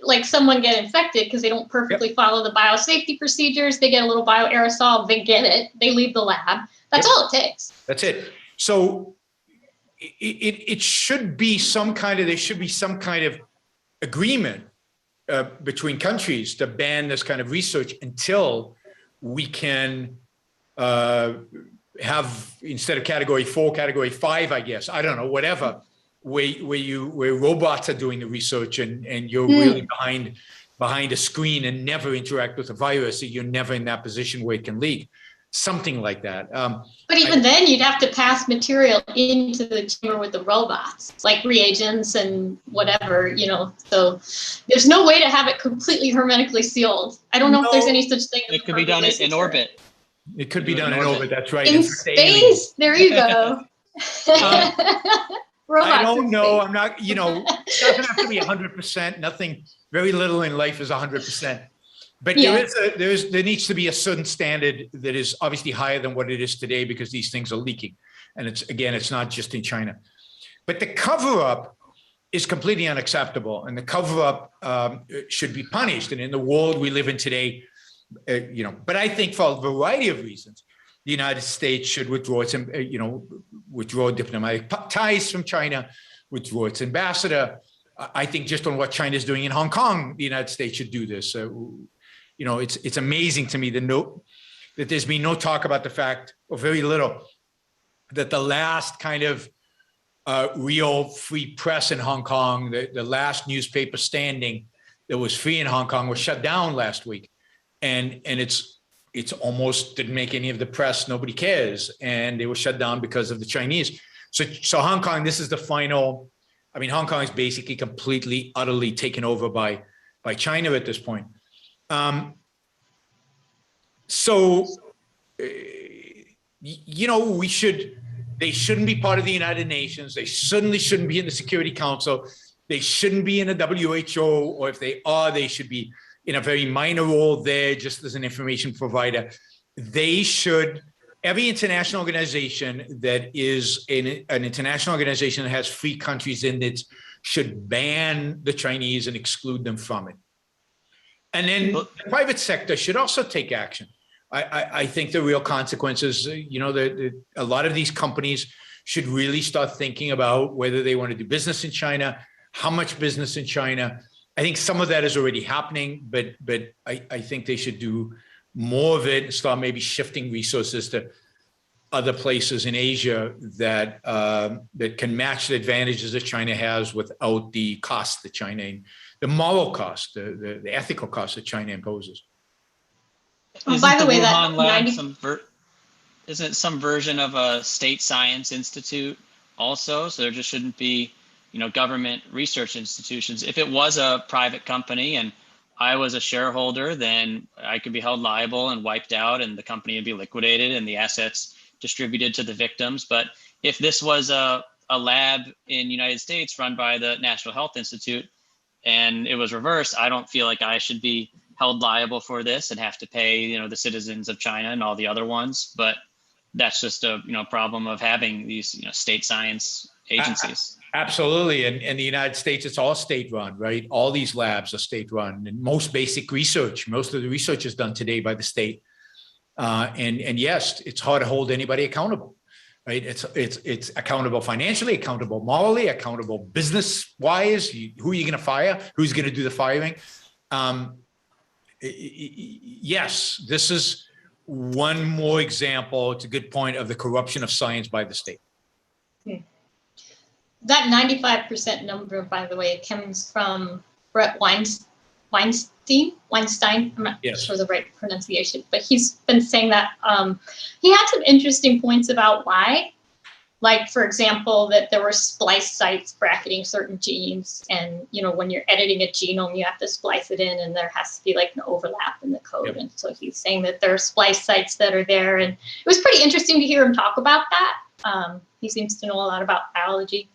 like someone get infected because they don't perfectly follow the biosafety procedures. They get a little bioaerosol, they get it, they leave the lab. That's all it takes. That's it. So it should be there should be some kind of agreement between countries to ban this kind of research until we can have, instead of category 4, category 5, I guess, I don't know, whatever, where robots are doing the research and you're really behind a screen and never interact with a virus, so you're never in that position where it can leak. Something like that. But even then, you'd have to pass material into the chamber with the robots, like reagents and whatever, So there's no way to have it completely hermetically sealed. I don't know if there's any such thing. It could be done in orbit. It could be done in orbit. That's right. In space. There you go. I don't know. I'm not. It doesn't have to be 100%. Nothing. Very little in life is 100%. But there needs to be a certain standard that is obviously higher than what it is today because these things are leaking. And it's not just in China. But the cover-up is completely unacceptable. And the cover-up should be punished. And in the world we live in today, but I think for a variety of reasons, the United States should withdraw its, withdraw diplomatic ties from China, withdraw its ambassador. I think just on what China is doing in Hong Kong, the United States should do this. It's amazing to me that there's been no talk about the fact, or very little, that the last kind of real free press in Hong Kong, the last newspaper standing that was free in Hong Kong was shut down last week. And it's almost didn't make any of the press, nobody cares. And they were shut down because of the Chinese. So Hong Kong, this is the final, Hong Kong is basically completely, utterly taken over by China at this point. They shouldn't be part of the United Nations. They certainly shouldn't be in the Security Council. They shouldn't be in the WHO, or if they are, they should be in a very minor role there, just as an information provider. Every international organization that is an international organization that has free countries in it should ban the Chinese and exclude them from it. And then the private sector should also take action. I think the real consequences, a lot of these companies should really start thinking about whether they want to do business in China, how much business in China. I think some of that is already happening, but I think they should do more of it and start maybe shifting resources to other places in Asia that can match the advantages that China has without the cost that China, the moral cost, the ethical cost that China imposes. By the way, isn't it some version of a state science institute also? So there just shouldn't be, government research institutions. If it was a private company and I was a shareholder, then I could be held liable and wiped out and the company would be liquidated and the assets distributed to the victims. But if this was a lab in the United States run by the National Health Institute and it was reversed, I don't feel like I should be held liable for this and have to pay, the citizens of China and all the other ones. But that's just a problem of having these state science agencies. Absolutely. And in the United States, it's all state-run, right? All these labs are state-run, and most basic research, most of the research is done today by the state. And yes, it's hard to hold anybody accountable, right? It's accountable financially, accountable morally, accountable business-wise. Who are you going to fire? Who's going to do the firing? Yes, this is one more example. It's a good point of the corruption of science by the state. That 95% number, by the way, comes from Brett Weinstein. I'm not sure the right pronunciation, but he's been saying that he had some interesting points about why. Like, for example, that there were splice sites bracketing certain genes, and when you're editing a genome, you have to splice it in, and there has to be like an overlap in the code. Yep. And so he's saying that there are splice sites that are there, and it was pretty interesting to hear him talk about that. He seems to know a lot about biology.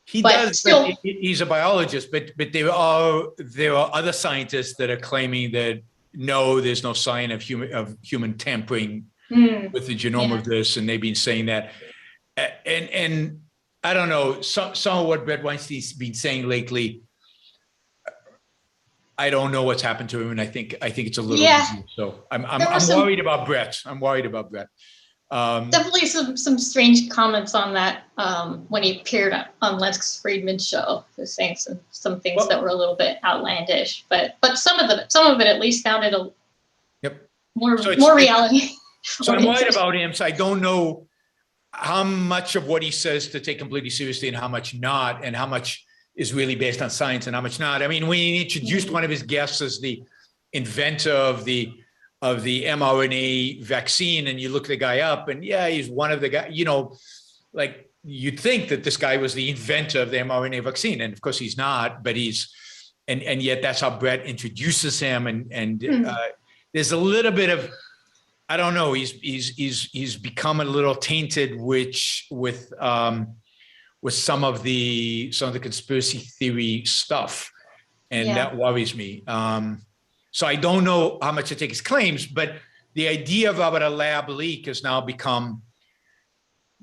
He does. Still, but he's a biologist, but there are other scientists that are claiming that no, there's no sign of human tampering with the genome of this, and they've been saying that. And I don't know, some of what Brett Weinstein's been saying lately, I don't know what's happened to him, and I think it's a little easier. So I'm worried about Brett. I'm worried about Brett. Definitely some strange comments on that when he appeared on Lex Friedman's show, just saying some things that were a little bit outlandish, but some of it at least sounded more reality. So I'm worried about him. So I don't know how much of what he says to take completely seriously and how much not, and how much is really based on science and how much not. I mean, when he introduced one of his guests as the inventor of the mRNA vaccine, and you look the guy up, and he's one of the guys, like you'd think that this guy was the inventor of the mRNA vaccine. And of course he's not, but and yet that's how Brett introduces him. And there's a little bit of, I don't know, he's become a little tainted with some of the conspiracy theory stuff. And that worries me. So I don't know how much to take his claims, but the idea about a lab leak has now become,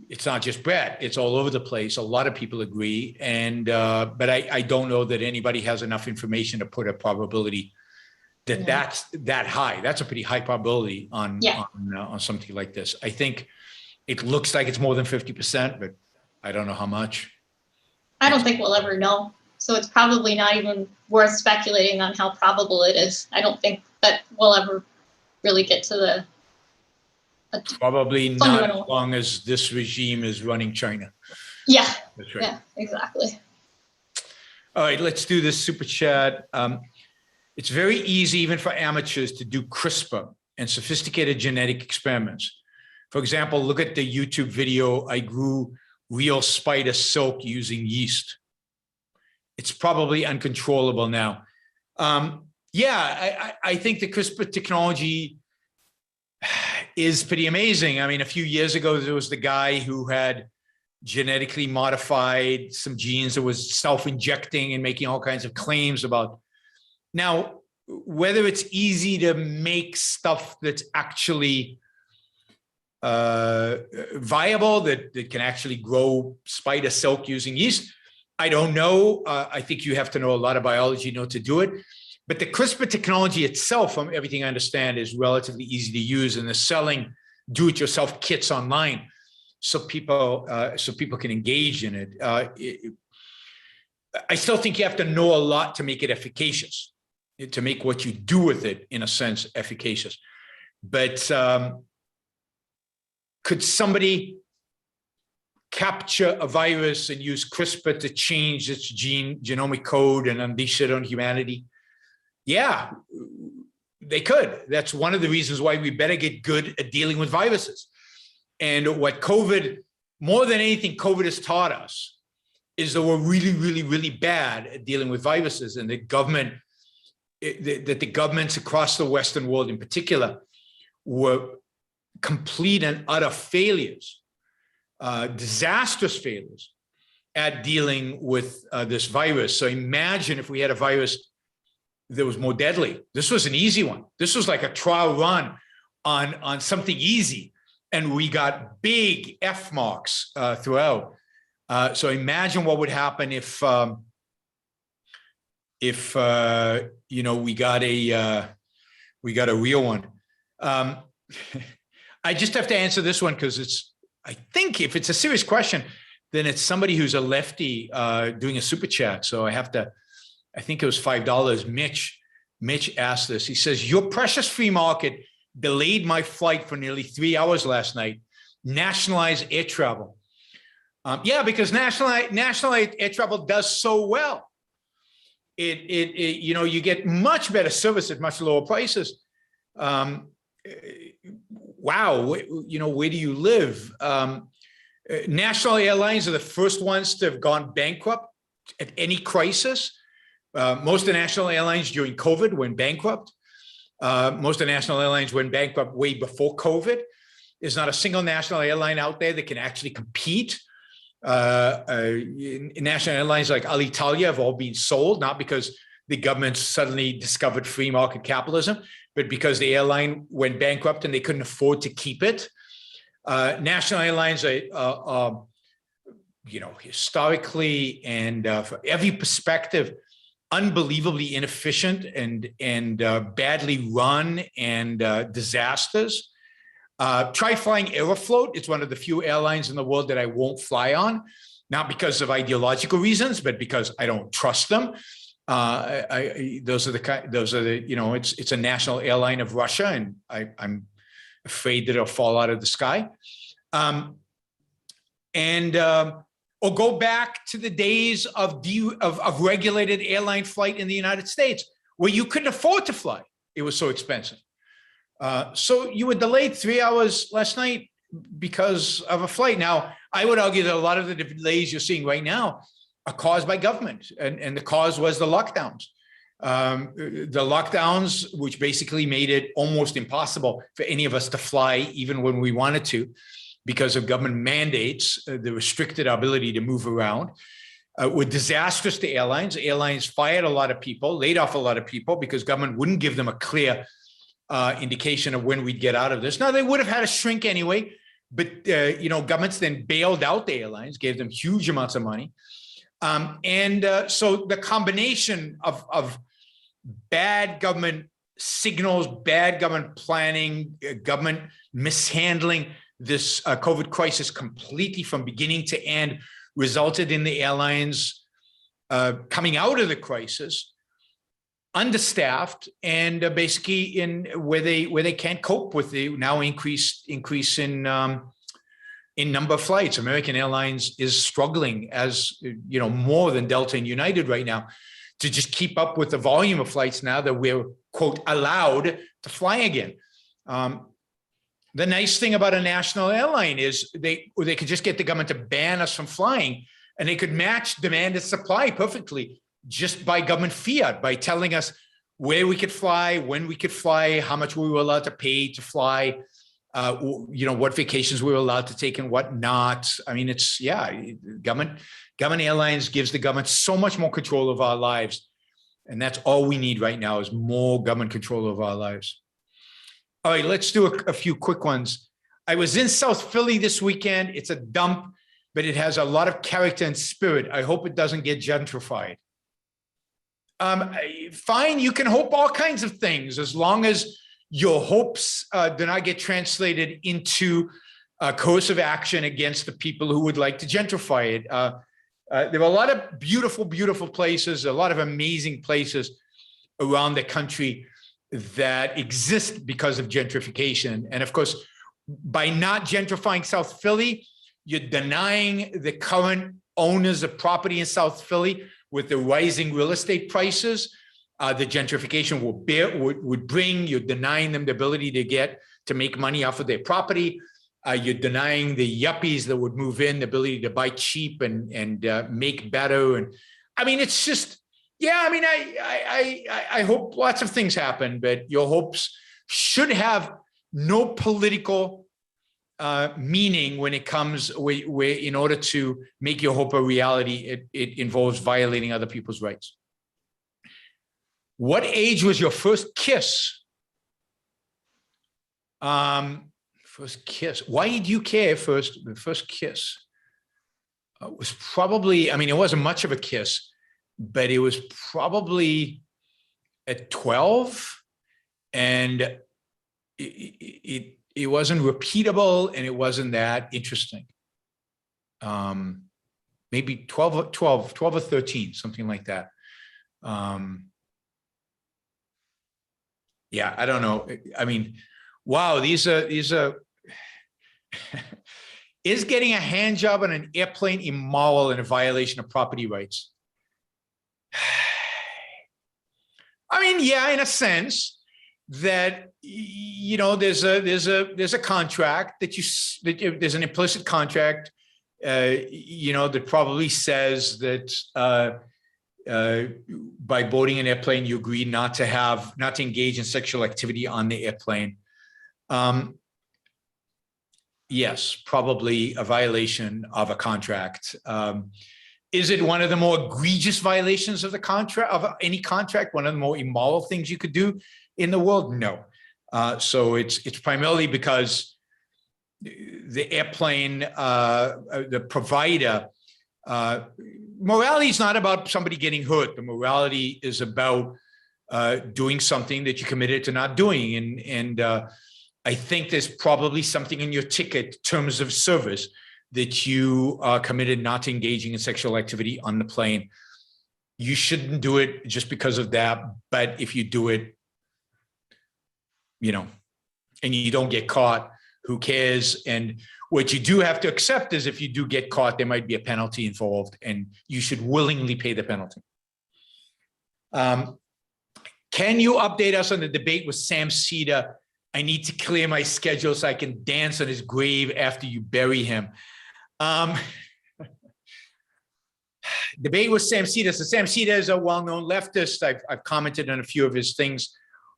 it's not just Brett, it's all over the place. A lot of people agree. And, but I don't know that anybody has enough information to put a probability that's that high. That's a pretty high probability on something like this. I think it looks like it's more than 50%, but I don't know how much. I don't think we'll ever know. So it's probably not even worth speculating on how probable it is. I don't think that we'll ever really get to probably not as long as this regime is running China. Yeah. That's right. Yeah, exactly. All right, let's do this super chat. It's very easy, even for amateurs, to do CRISPR and sophisticated genetic experiments. For example, look at the YouTube video, I grew real spider silk using yeast. It's probably uncontrollable now. I think the CRISPR technology is pretty amazing. I mean, a few years ago, there was the guy who had genetically modified some genes that was self-injecting and making all kinds of claims about. Now, whether it's easy to make stuff that's actually viable, that can actually grow spider silk using yeast, I don't know. I think you have to know a lot of biology to do it. But the CRISPR technology itself, from everything I understand, is relatively easy to use, and they're selling do-it-yourself kits online, so people can engage in it. I still think you have to know a lot to make it efficacious, to make what you do with it, in a sense, efficacious. But could somebody capture a virus and use CRISPR to change its genomic code and unleash it on humanity? Yeah, they could. That's one of the reasons why we better get good at dealing with viruses. And what COVID, more than anything, COVID has taught us is that we're really, really, really bad at dealing with viruses, and that the governments across the Western world in particular were complete and utter failures, disastrous failures at dealing with this virus. So imagine if we had a virus that was more deadly. This was an easy one. This was like a trial run on something easy, and we got big F marks throughout. So imagine what would happen if you know, we got a real one. I just have to answer this one because I think if it's a serious question, then it's somebody who's a lefty doing a super chat. So I think it was $5. Mitch asked this. He says, "Your precious free market delayed my flight for nearly 3 hours last night. Nationalize air travel." Yeah, because national air travel does so well. You know, you get much better service at much lower prices. Wow, you know, where do you live? National airlines are the first ones to have gone bankrupt at any crisis. Most of the national airlines during COVID went bankrupt. Most of the national airlines went bankrupt way before COVID. There's not a single national airline out there that can actually compete. National airlines like Alitalia have all been sold, not because the government suddenly discovered free market capitalism, but because the airline went bankrupt and they couldn't afford to keep it. National airlines are you know, historically and for every perspective, unbelievably inefficient and badly run and disasters. Try flying Aeroflot. It's one of the few airlines in the world that I won't fly on, not because of ideological reasons, but because I don't trust them. Those are the you know, it's a national airline of Russia, and I'm afraid that it'll fall out of the sky. Or go back to the days of regulated airline flight in the United States, where you couldn't afford to fly. It was so expensive. So you were delayed 3 hours last night because of a flight. Now, I would argue that a lot of the delays you're seeing right now are caused by government, and the cause was the lockdowns. The lockdowns, which basically made it almost impossible for any of us to fly, even when we wanted to, because of government mandates that restricted our ability to move around, were disastrous to airlines. Airlines fired a lot of people, laid off a lot of people because government wouldn't give them a clear indication of when we'd get out of this. Now, they would have had to shrink anyway, but you know, governments then bailed out the airlines, gave them huge amounts of money. So the combination of bad government signals, bad government planning, government mishandling this COVID crisis completely from beginning to end resulted in the airlines coming out of the crisis understaffed and basically in where they can't cope with the now increase in number of flights. American Airlines is struggling, as you know, more than Delta and United right now, to just keep up with the volume of flights now that we're, quote, allowed to fly again. The nice thing about a national airline is they could just get the government to ban us from flying, and they could match demand and supply perfectly just by government fiat, by telling us where we could fly, when we could fly, how much we were allowed to pay to fly, you know, what vacations we were allowed to take and what not. I mean, it's, yeah, government airlines gives the government so much more control of our lives. And that's all we need right now is more government control of our lives. All right, let's do a few quick ones. I was in South Philly this weekend. It's a dump, but it has a lot of character and spirit. I hope it doesn't get gentrified. Fine, you can hope all kinds of things as long as your hopes do not get translated into coercive action against the people who would like to gentrify it. There are a lot of beautiful, beautiful places, a lot of amazing places around the country that exist because of gentrification. And of course, by not gentrifying South Philly, you're denying the current owners of property in South Philly with the rising real estate prices the gentrification would bring. You're denying them the ability to make money off of their property. You're denying the yuppies that would move in the ability to buy cheap and make better. And I mean, it's just, yeah, I mean, I hope lots of things happen, but your hopes should have no political meaning when it comes where in order to make your hope a reality, it involves violating other people's rights. What age was your first kiss? First kiss. Why did you care first kiss? was probably, I mean, it wasn't much of a kiss, but it was probably at 12, and it wasn't repeatable, and it wasn't that interesting. Maybe 12 or 13, something like that. Yeah, I don't know. I mean, wow, these are is getting a hand job on an airplane immoral and a violation of property rights? I mean, yeah, in a sense that, you know, there's a contract that there's an implicit contract, you know, that probably says that by boarding an airplane, you agree not to engage in sexual activity on the airplane. Yes, probably a violation of a contract. Is it one of the more egregious violations of the contract, of any contract, one of the more immoral things you could do in the world? No. So it's primarily because the airplane, the provider, morality is not about somebody getting hurt. The morality is about doing something that you committed to not doing. And I think there's probably something in your ticket, terms of service, that you are committed not to engaging in sexual activity on the plane. You shouldn't do it just because of that. But if you do it, you know, and you don't get caught, who cares? And what you do have to accept is if you do get caught, there might be a penalty involved, and you should willingly pay the penalty. Can you update us on the debate with Sam Cedar? I need to clear my schedule so I can dance on his grave after you bury him. Debate with Sam Cedar. So Sam Cedar is a well-known leftist. I've commented on a few of his things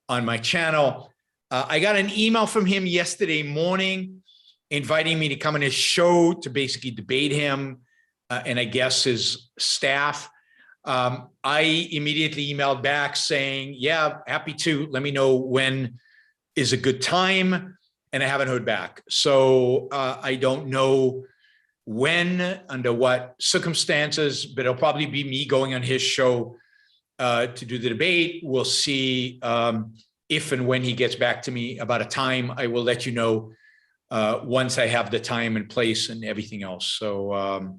on my channel. I got an email from him yesterday morning inviting me to come on his show to basically debate him and I guess his staff. I immediately emailed back saying, yeah, happy to. Let me know when is a good time. And I haven't heard back. So I don't know when, under what circumstances, but it'll probably be me going on his show to do the debate. We'll see if and when he gets back to me about a time. I will let you know once I have the time and place and everything else. So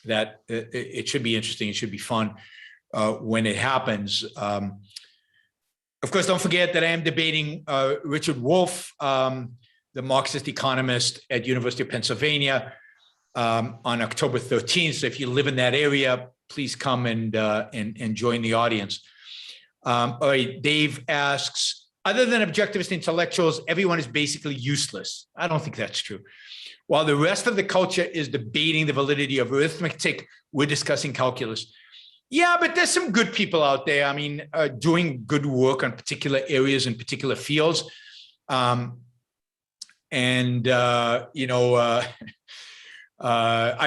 that it should be interesting. It should be fun when it happens. Of course, don't forget that I am debating Richard Wolff, the Marxist economist at University of Pennsylvania, on October 13th. So if you live in that area, please come and join the audience. All right, Dave asks, other than objectivist intellectuals, everyone is basically useless. I don't think that's true. While the rest of the culture is debating the validity of arithmetic, we're discussing calculus. Yeah, but there's some good people out there. I mean, doing good work on particular areas in particular fields. I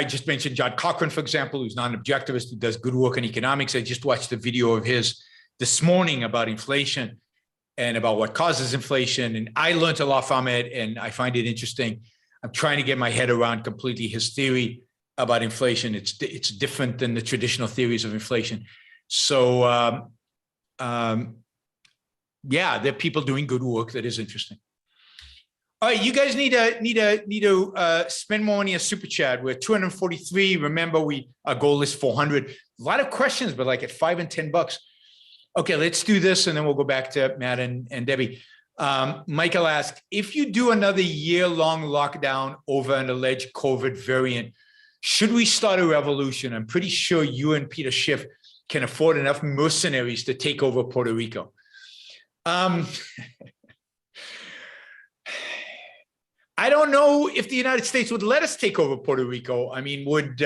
just mentioned John Cochran, for example, who's not an objectivist, who does good work on economics. I just watched a video of his this morning about inflation and about what causes inflation. And I learned a lot from it, and I find it interesting. I'm trying to get my head around completely his theory about inflation. It's different than the traditional theories of inflation. So yeah, there are people doing good work that is interesting. All right, you guys need to spend more money on SuperChat. We're 243. Remember, our goal is 400. A lot of questions, but like at $5 and $10. Okay, let's do this, and then we'll go back to Matt and Debbie. Michael asked, if you do another year-long lockdown over an alleged COVID variant, should we start a revolution? I'm pretty sure you and Peter Schiff can afford enough mercenaries to take over Puerto Rico. I don't know if the United States would let us take over Puerto Rico. I mean, would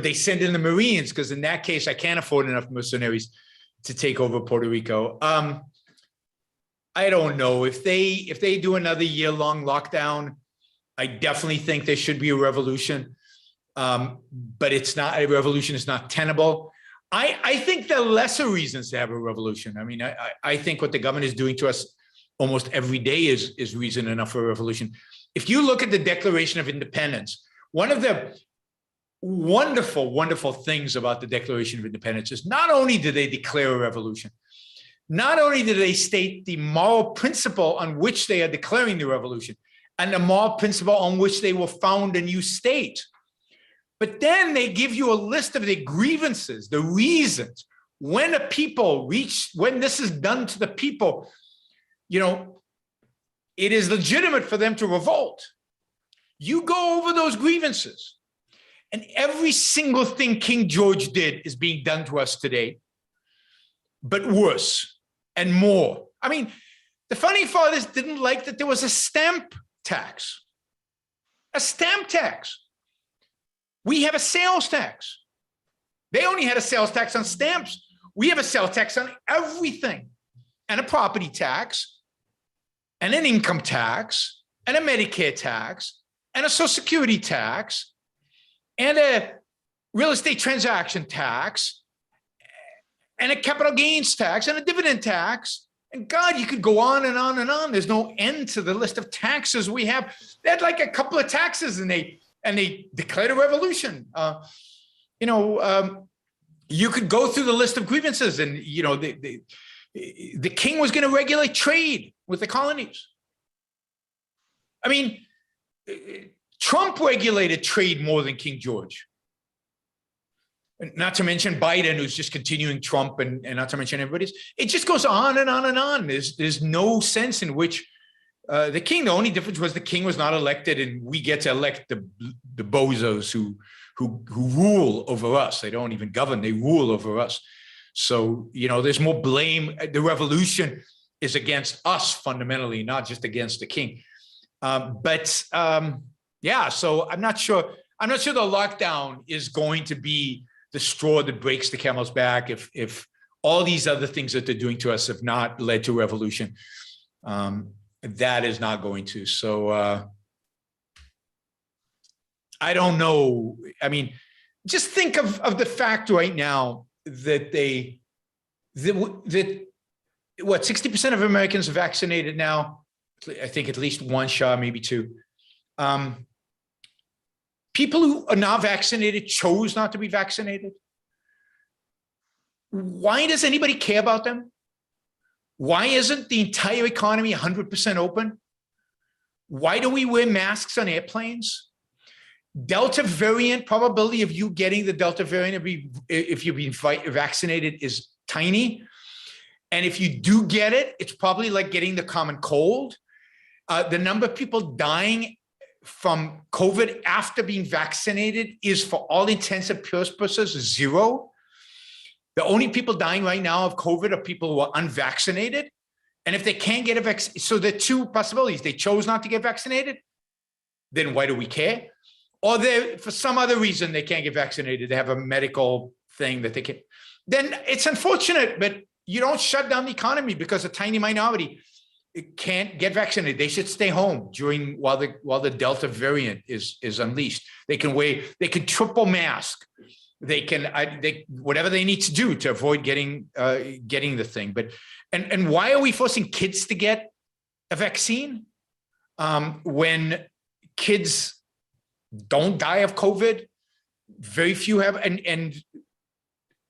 they send in the Marines? Because in that case, I can't afford enough mercenaries to take over Puerto Rico. I don't know if they do another year-long lockdown. I definitely think there should be a revolution. But it's not, a revolution is not tenable. I think there are lesser reasons to have a revolution. I mean, I think what the government is doing to us almost every day is reason enough for a revolution. If you look at the Declaration of Independence, one of the wonderful, wonderful things about the Declaration of Independence is not only did they declare a revolution, not only did they state the moral principle on which they are declaring the revolution and the moral principle on which they will found a new state, but then they give you a list of the grievances, the reasons, when a people reach, when this is done to the people, you know, it is legitimate for them to revolt. You go over those grievances, and every single thing King George did is being done to us today, but worse and more. I mean, the founding fathers didn't like that there was a stamp tax. A stamp tax. We have a sales tax. They only had a sales tax on stamps. We have a sales tax on everything, and a property tax, and an income tax, and a Medicare tax, and a Social Security tax, and a real estate transaction tax, and a capital gains tax, and a dividend tax. And God, you could go on and on and on. There's no end to the list of taxes we have. They had like a couple of taxes, and they declared a revolution. You could go through the list of grievances, and you know the king was going to regulate trade with the colonies. I mean, Trump regulated trade more than King George. Not to mention Biden, who's just continuing Trump, and not to mention everybody's. It just goes on and on and on. There's no sense in which the king. The only difference was the king was not elected, and we get to elect the bozos who rule over us. They don't even govern; they rule over us. So you know, there's more blame. The revolution is against us fundamentally, not just against the king. Yeah. So I'm not sure. I'm not sure the lockdown is going to be the straw that breaks the camel's back if all these other things that they're doing to us have not led to revolution. That is not going to. So I don't know. I mean, just think of the fact right now that what 60% of Americans are vaccinated now. I think at least one shot, maybe two. People who are not vaccinated chose not to be vaccinated. Why does anybody care about them? Why isn't the entire economy 100% open? Why do we wear masks on airplanes? Delta variant, probability of you getting the Delta variant if you've been vaccinated is tiny. And if you do get it, it's probably like getting the common cold. The number of people dying from COVID after being vaccinated is, for all intents and purposes, zero. The only people dying right now of COVID are people who are unvaccinated. And if they can't get a vaccine, so there are two possibilities. They chose not to get vaccinated, then why do we care? Or they, for some other reason, they can't get vaccinated. They have a medical thing that they can. Then it's unfortunate, but you don't shut down the economy because a tiny minority can't get vaccinated. They should stay home while the Delta variant is unleashed. They can triple mask. They can whatever they need to do to avoid getting the thing. But and why are we forcing kids to get a vaccine when kids don't die of COVID? Very few have, and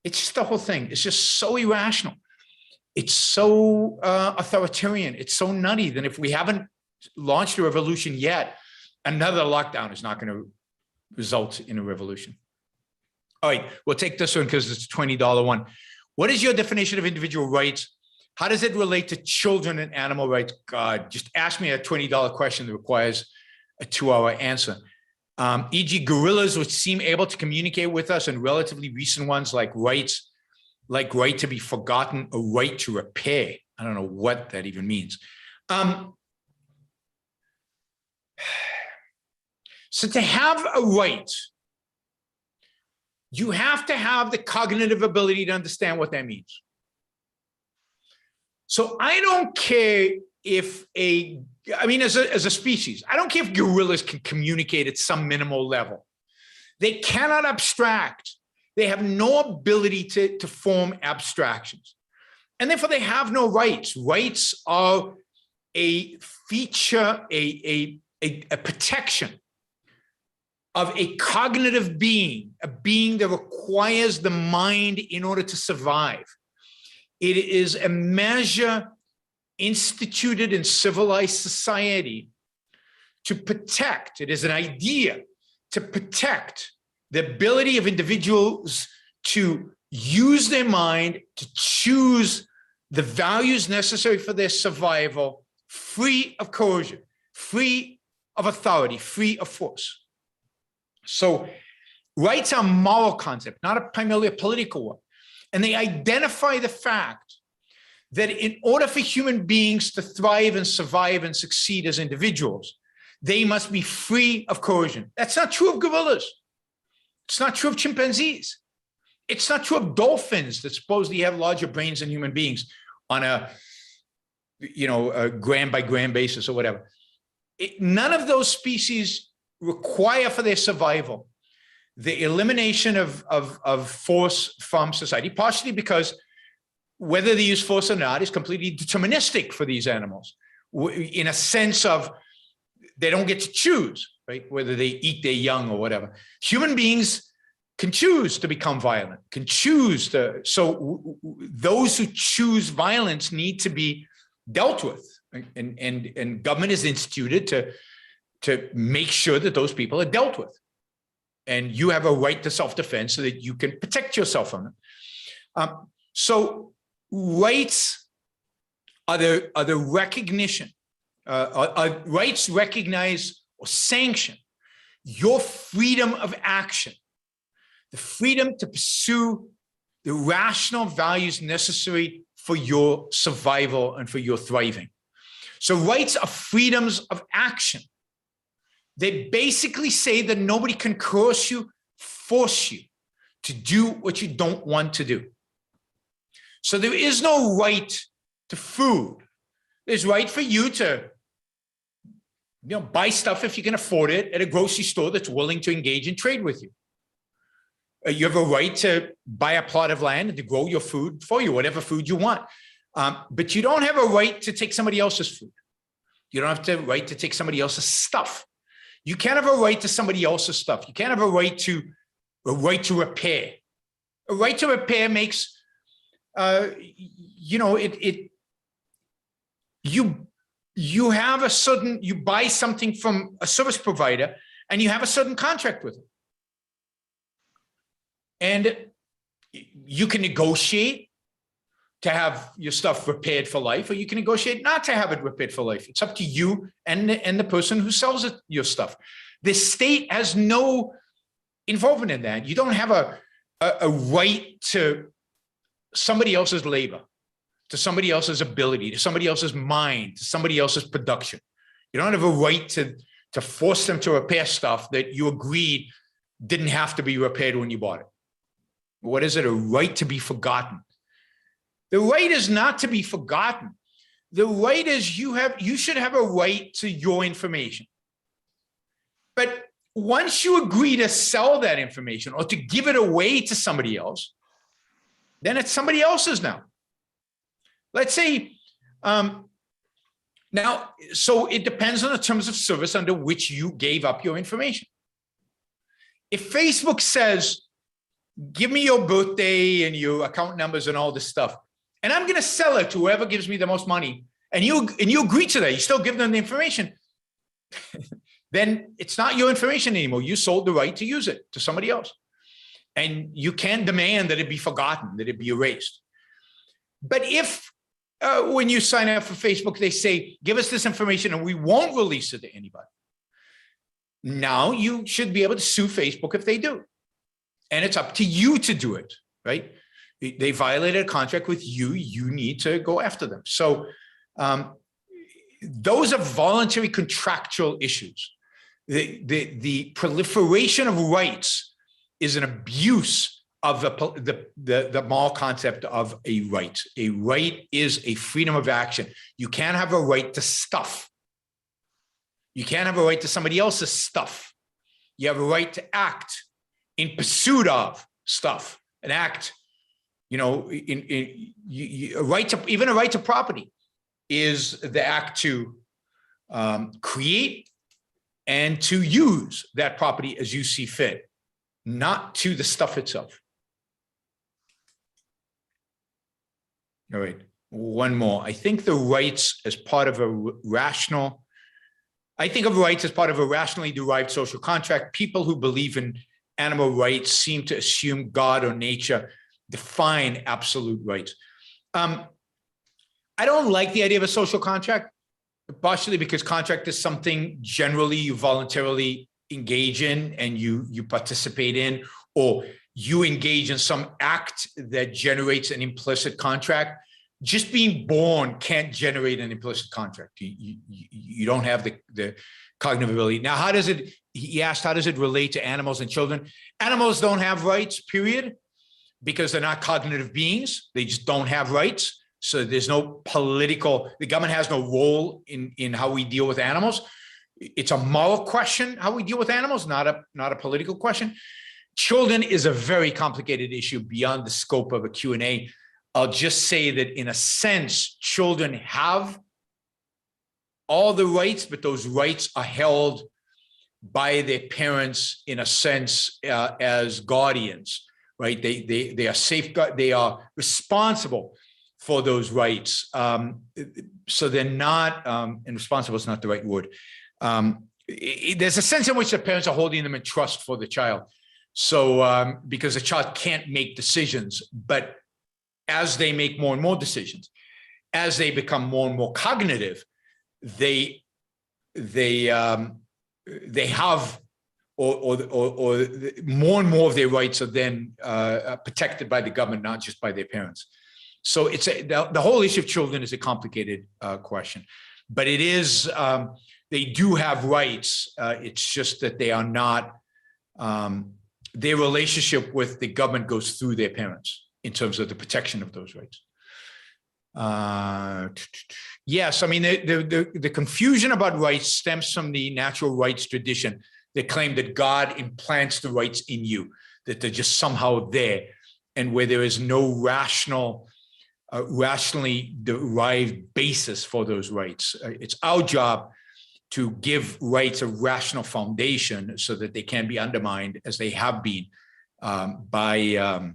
it's just the whole thing. It's just so irrational. It's so authoritarian. It's so nutty that if we haven't launched a revolution yet, another lockdown is not going to result in a revolution. All right, we'll take this one because it's a $20 one. What is your definition of individual rights? How does it relate to children and animal rights? God, just ask me a $20 question that requires a 2-hour answer. E.g., gorillas which seem able to communicate with us, and relatively recent ones like rights, like right to be forgotten, a right to repair. I don't know what that even means. So to have a right, you have to have the cognitive ability to understand what that means. So I don't care if as a species, I don't care if gorillas can communicate at some minimal level. They cannot abstract. They have no ability to form abstractions. And therefore they have no rights. Rights are a feature, a protection of a cognitive being, a being that requires the mind in order to survive. It is a measure instituted in civilized society to protect, it is an idea to protect the ability of individuals to use their mind to choose the values necessary for their survival, free of coercion, free of authority, free of force. So rights are a moral concept, not primarily a political one. And they identify the fact that in order for human beings to thrive and survive and succeed as individuals, they must be free of coercion. That's not true of gorillas. It's not true of chimpanzees. It's not true of dolphins that supposedly have larger brains than human beings on a gram by gram basis or whatever. None of those species require for their survival the elimination of force from society, partially because whether they use force or not is completely deterministic for these animals, in a sense of they don't get to choose, right? Whether they eat their young or whatever. Human beings can choose to become violent, can choose to, so those who choose violence need to be dealt with, right? And government is instituted to make sure that those people are dealt with. And you have a right to self-defense so that you can protect yourself from them. So rights are the recognition, rights recognize or sanction your freedom of action, the freedom to pursue the rational values necessary for your survival and for your thriving. So rights are freedoms of action. They basically say that nobody can coerce you, force you to do what you don't want to do. So there is no right to food. There's right for you to buy stuff if you can afford it at a grocery store that's willing to engage and trade with you. You have a right to buy a plot of land and to grow your food for you, whatever food you want. But you don't have a right to take somebody else's food. You don't have the right to take somebody else's stuff. You can't have a right to somebody else's stuff. You can't have a right to repair. A right to repair makes, you have a certain, you buy something from a service provider and you have a certain contract with it. And you can negotiate to have your stuff repaired for life, or you can negotiate not to have it repaired for life. It's up to you and the person who sells it, your stuff. The state has no involvement in that. You don't have a right to somebody else's labor, to somebody else's ability, to somebody else's mind, to somebody else's production. You don't have a right to force them to repair stuff that you agreed didn't have to be repaired when you bought it. What is it? A right to be forgotten. The right is not to be forgotten. The right is you should have a right to your information. But once you agree to sell that information or to give it away to somebody else, then it's somebody else's now. Let's say, now, so it depends on the terms of service under which you gave up your information. If Facebook says, give me your birthday and your account numbers and all this stuff, and I'm going to sell it to whoever gives me the most money, and you agree to that, you still give them the information, then it's not your information anymore. You sold the right to use it to somebody else. And you can't demand that it be forgotten, that it be erased. But if when you sign up for Facebook, they say, give us this information and we won't release it to anybody, now you should be able to sue Facebook if they do. And it's up to you to do it, right? They violated a contract with you. You need to go after them. So those are voluntary contractual issues. The proliferation of rights is an abuse of the moral concept of a right. A right is a freedom of action. You can't have a right to stuff. You can't have a right to somebody else's stuff. You have a right to act in pursuit of stuff, an act. A right to, even a right to property is the act to create and to use that property as you see fit, not to the stuff itself. All right, one more. I think the rights as part of a rational, I think of rights as part of a rationally derived social contract. People who believe in animal rights seem to assume God or nature define absolute rights. I don't like the idea of a social contract, partially because contract is something generally you voluntarily engage in and you participate in, or you engage in some act that generates an implicit contract. Just being born can't generate an implicit contract. You don't have the cognitive ability. Now, how does it, he asked, how does it relate to animals and children? Animals don't have rights, period, because they're not cognitive beings. They just don't have rights. So there's no political, the government has no role in how we deal with animals. It's a moral question, how we deal with animals, not a political question. Children is a very complicated issue beyond the scope of a Q&A. I'll just say that in a sense, children have all the rights, but those rights are held by their parents in a sense as guardians, right? They are safeguard, they are responsible for those rights. So they're not, and responsible is not the right word. There's a sense in which the parents are holding them in trust for the child. So because the child can't make decisions, but as they make more and more decisions, as they become more and more cognitive, they have, or more and more of their rights are then protected by the government, not just by their parents. So it's the whole issue of children is a complicated question, but it is, they do have rights. It's just that they are not, their relationship with the government goes through their parents in terms of the protection of those rights. Yes, I mean, the confusion about rights stems from the natural rights tradition that claim that God implants the rights in you, that they're just somehow there, and where there is no rationally derived basis for those rights. It's our job to give rights a rational foundation so that they can be undermined, as they have been by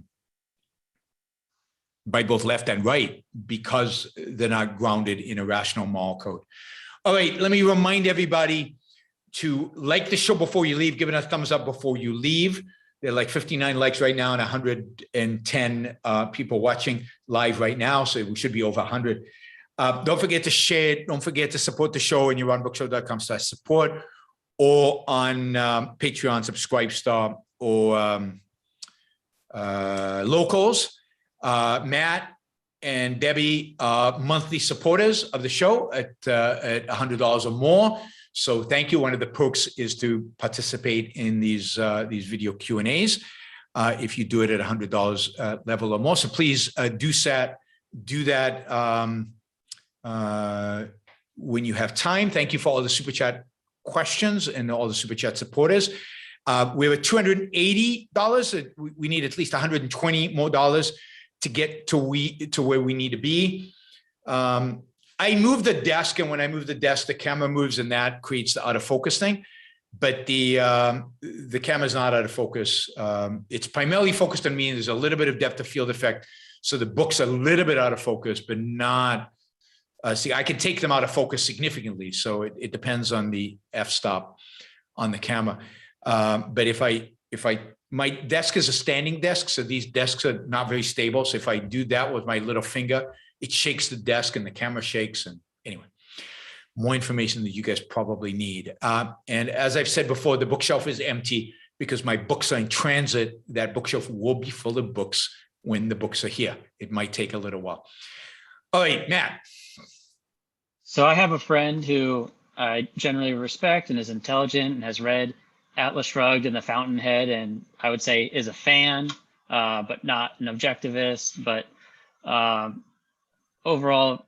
both left and right, because they're not grounded in a rational moral code. All right, let me remind everybody to like the show before you leave, give it a thumbs up before you leave. There are like 59 likes right now and 110 people watching live right now, so we should be over 100. Don't forget to share it. Don't forget to support the show on YaronBrookShow.com/support, or on Patreon, Subscribestar, or Locals. Matt and Debbie are monthly supporters of the show at $100 or more. So thank you. One of the perks is to participate in these video Q&As if you do it at $100 level or more. So please do that when you have time. Thank you for all the Super Chat questions and all the Super Chat supporters. We're at $280. We need at least $120 more to get to where we need to be. I moved the desk, and when I move the desk, the camera moves, and that creates the out of focus thing. But the camera is not out of focus. It's primarily focused on me, and there's a little bit of depth of field effect. So the book's a little bit out of focus, but not. See, I can take them out of focus significantly. So it depends on the f-stop on the camera. But my desk is a standing desk, so these desks are not very stable. So if I do that with my little finger, it shakes the desk and the camera shakes. And anyway, more information that you guys probably need. And as I've said before, the bookshelf is empty because my books are in transit. That bookshelf will be full of books when the books are here. It might take a little while. All right, Matt. So I have a friend who I generally respect and is intelligent and has read Atlas Shrugged and The Fountainhead, and I would say is a fan, but not an objectivist, but overall,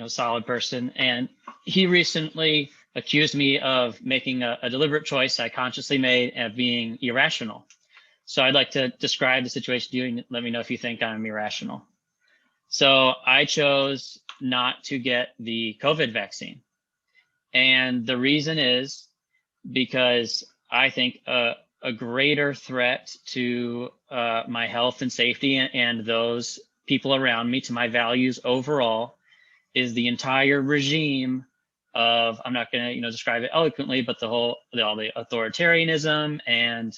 solid person. And he recently accused me of making a deliberate choice I consciously made of being irrational. So I'd like to describe the situation to you and let me know if you think I'm irrational. So I chose not to get the COVID vaccine. And the reason is because I think a greater threat to my health and safety and those people around me, to my values overall, is the entire regime of, I'm not going to describe it eloquently, but all the authoritarianism and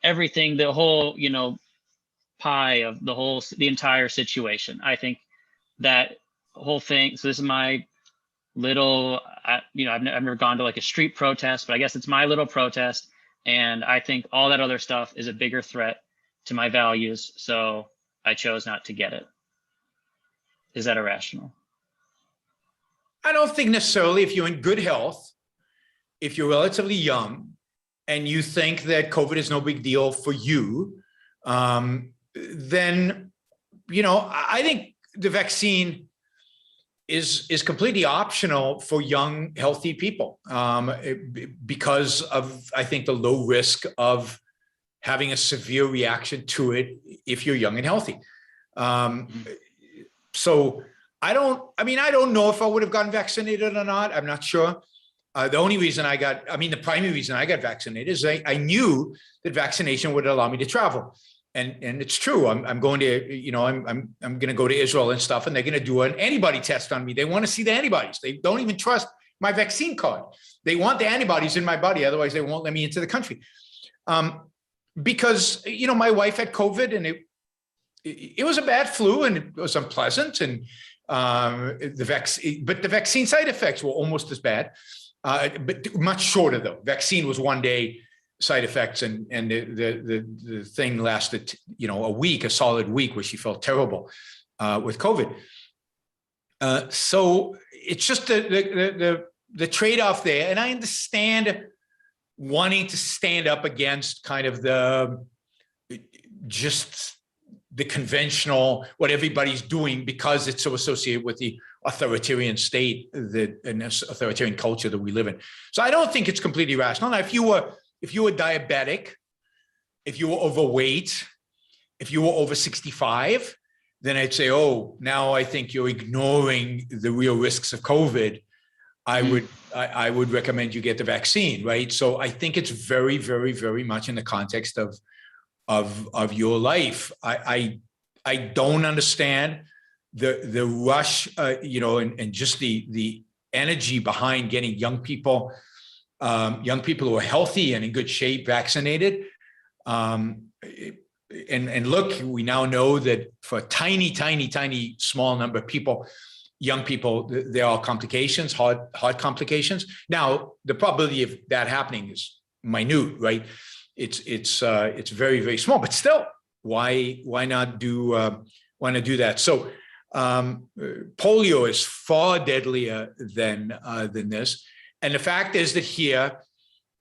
everything, the whole pie of the entire situation. I think that whole thing. So this is my little, I've never gone to like a street protest, but I guess it's my little protest. And I think all that other stuff is a bigger threat to my values. So I chose not to get it. Is that irrational? I don't think necessarily. If you're in good health, if you're relatively young, and you think that COVID is no big deal for you, then, I think the vaccine is completely optional for young, healthy people, because of, I think, the low risk of having a severe reaction to it if you're young and healthy. So I don't know if I would have gotten vaccinated or not. I'm not sure. The only reason the primary reason I got vaccinated is I knew that vaccination would allow me to travel. And it's true. I'm going to, I'm going to go to Israel and stuff, and they're going to do an antibody test on me. They want to see the antibodies. They don't even trust my vaccine card. They want the antibodies in my body. Otherwise, they won't let me into the country. Because, my wife had COVID, and it was a bad flu, and it was unpleasant. And but the vaccine side effects were almost as bad, but much shorter though. Vaccine was 1 day side effects, and the thing lasted, a solid week, where she felt terrible with COVID. So it's just the trade-off there, and I understand wanting to stand up against kind of the conventional, what everybody's doing, because it's so associated with the authoritarian state, and authoritarian culture that we live in. So I don't think it's completely rational. Now, if you were diabetic, if you were overweight, if you were over 65, then I'd say, oh, now I think you're ignoring the real risks of COVID. I would recommend you get the vaccine, right? So I think it's very, very, very much in the context of your life. I don't understand the rush, and just the energy behind getting young people who are healthy and in good shape vaccinated. And look, we now know that for a tiny, tiny, tiny small number of people, young people, there are complications, heart complications. Now, the probability of that happening is minute, right? It's very, very small, but still, why not do that? So polio is far deadlier than this. And the fact is that here,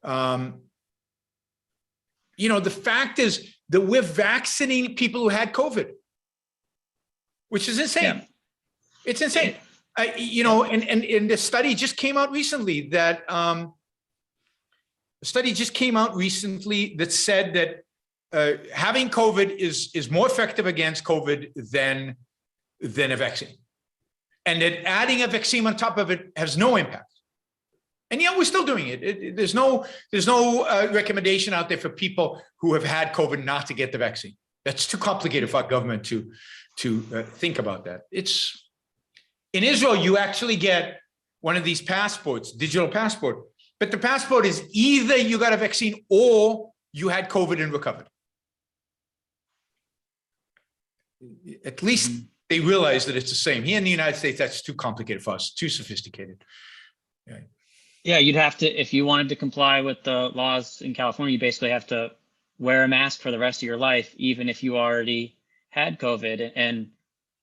the fact is that we're vaccinating people who had COVID, which is insane. Yeah. It's insane. And the study just came out recently that said that having COVID is more effective against COVID than a vaccine, and that adding a vaccine on top of it has no impact. And we're still doing it. There's no recommendation out there for people who have had COVID not to get the vaccine. That's too complicated for our government to think about that. In Israel, you actually get one of these passports, digital passport, but the passport is either you got a vaccine or you had COVID and recovered. At least they realize that it's the same. Here in the United States, that's too complicated for us, too sophisticated. Yeah, you'd have to, if you wanted to comply with the laws in California, you basically have to wear a mask for the rest of your life, even if you already had COVID. And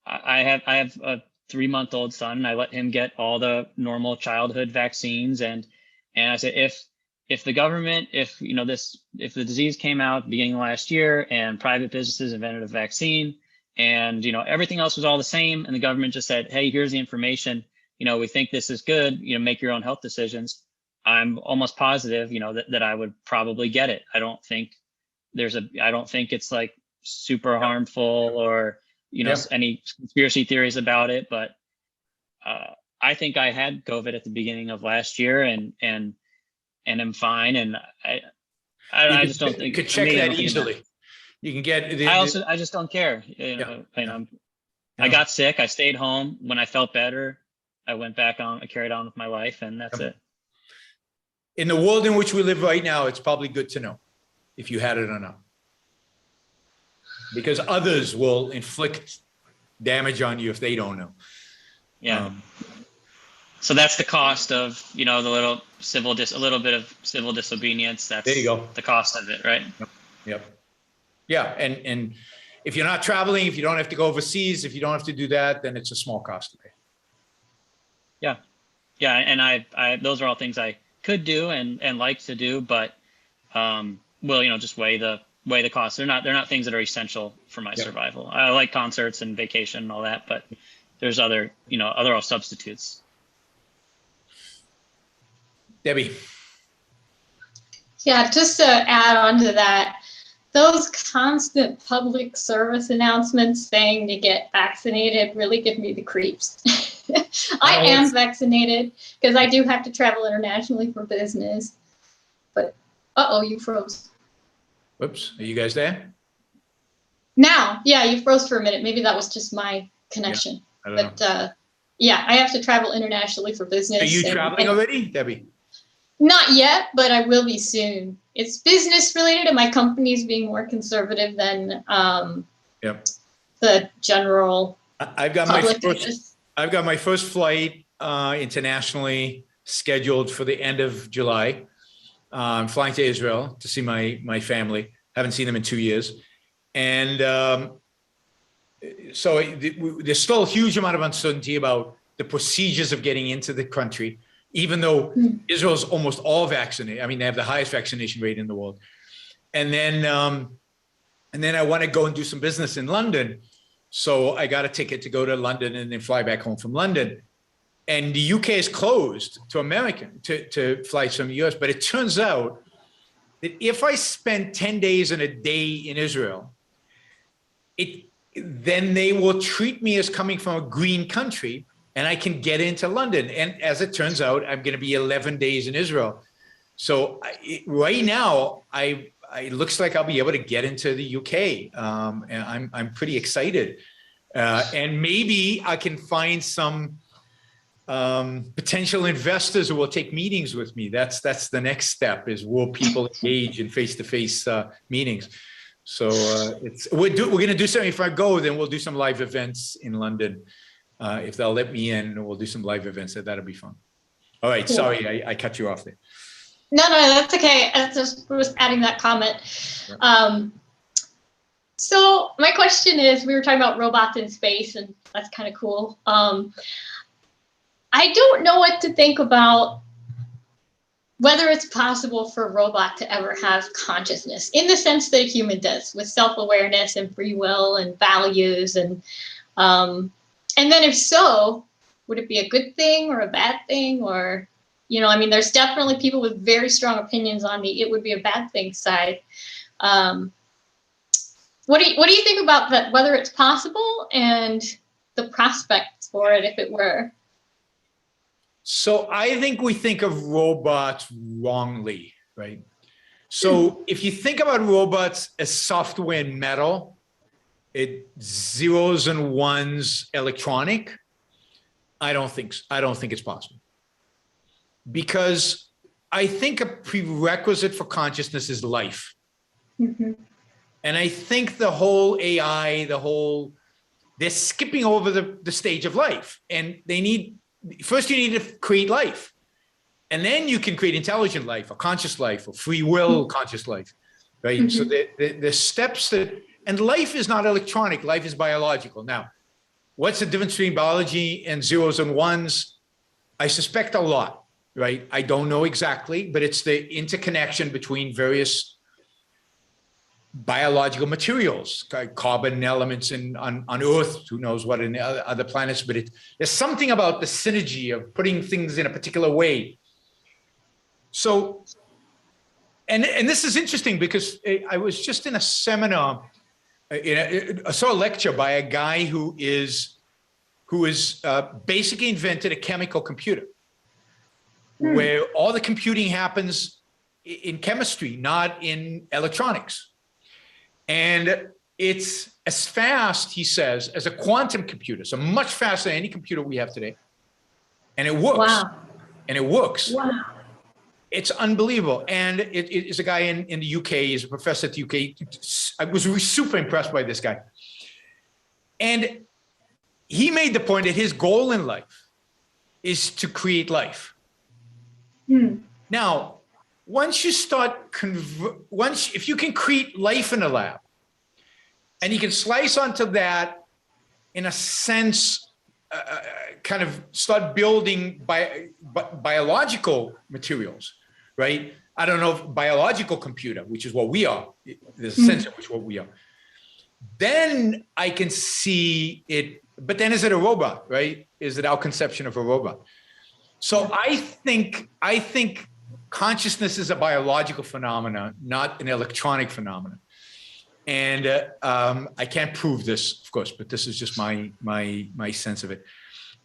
I have a 3-month-old son, and I let him get all the normal childhood vaccines. And I said, if the government, if the disease came out beginning of last year and private businesses invented a vaccine, and everything else was all the same, and the government just said, hey, here's the information, we think this is good, make your own health decisions, I'm almost positive, that I would probably get it. I don't think it's like super harmful or, any conspiracy theories about it, but I think I had COVID at the beginning of last year, and am fine. And I just don't You think could to check me, I that don't think it easily. matters. You can get. I just don't care. Yeah. I got sick. I stayed home. When I felt better, I went back on. I carried on with my life, and that's it. In the world in which we live right now, it's probably good to know if you had it or not, because others will inflict damage on you if they don't know. Yeah. So that's the cost of, the little a little bit of civil disobedience. That's there you go. The cost of it, right? Yep. Yeah, and if you're not traveling, if you don't have to go overseas, if you don't have to do that, then it's a small cost to pay. Yeah. Yeah, and I those are all things I could do and like to do, but just weigh the costs. They're not things that are essential for my survival. I like concerts and vacation and all that, but there's other substitutes. Debbie. Yeah, just to add on to that, those constant public service announcements saying to get vaccinated really give me the creeps. I am vaccinated because I do have to travel internationally for business. But, you froze. Whoops, are you guys there? Now, yeah, you froze for a minute. Maybe that was just my connection. Yeah, I don't know. Yeah, I have to travel internationally for business. Are you traveling already, Debbie? Not yet, but I will be soon. It's business related, and my company's being more conservative than the general I've got my first flight internationally scheduled for the end of July. I'm flying to Israel to see my family. Haven't seen them in 2 years, and so there's still a huge amount of uncertainty about the procedures of getting into the country. Even though Israel's almost all vaccinated, I mean, they have the highest vaccination rate in the world. And then I want to go and do some business in London. So I got a ticket to go to London and then fly back home from London. And the UK is closed to American, to flights from the US. But it turns out that if I spend 10 days and a day in Israel, then they will treat me as coming from a green country, and I can get into London. And as it turns out, I'm going to be 11 days in Israel. So right now, it looks like I'll be able to get into the UK. And I'm pretty excited. And maybe I can find some potential investors who will take meetings with me. That's the next step, is will people engage in face-to-face meetings? So we're going to do something. If I go, then we'll do some live events in London. If they'll let me in, we'll do some live events. That'll be fun. All right. Cool. Sorry, I cut you off there. No, that's okay. I just was adding that comment. So my question is, we were talking about robots in space, and that's kind of cool. I don't know what to think about whether it's possible for a robot to ever have consciousness in the sense that a human does, with self-awareness and free will and values. And then if so, would it be a good thing or a bad thing? Or, there's definitely people with very strong opinions on the it would be a bad thing side. What do you think about that, whether it's possible and the prospects for it if it were? So I think we think of robots wrongly, right? So if you think about robots as software and metal, it zeros and ones electronic, I don't think it's possible. Because I think a prerequisite for consciousness is life. Mm-hmm. And I think the whole AI, they're skipping over the stage of life. And first you need to create life. And then you can create intelligent life, or conscious life, or free will conscious life, right? Mm-hmm. So the steps and life is not electronic, life is biological. Now, what's the difference between biology and zeros and ones? I suspect a lot, right? I don't know exactly, but it's the interconnection between various biological materials, carbon elements on Earth, who knows what in other planets, but there's something about the synergy of putting things in a particular way. So, and this is interesting because I was just in a seminar, I saw a lecture by a guy who is basically invented a chemical computer. where all the computing happens in chemistry, not in electronics. And it's as fast, he says, as a quantum computer. So much faster than any computer we have today. And it works. Wow. And it works. Wow. It's unbelievable. And it is a guy in the UK, he's a professor at the UK. I was super impressed by this guy. And he made the point that his goal in life is to create life. Now, once you start, if you can create life in a lab, and you can slice onto that, in a sense, kind of start building biological materials, right? I don't know if biological computer, which is what we are, there's a sense in which what we are. Then I can see it, but then is it a robot, right? Is it our conception of a robot? So I think consciousness is a biological phenomenon, not an electronic phenomenon. And I can't prove this, of course, but this is just my sense of it.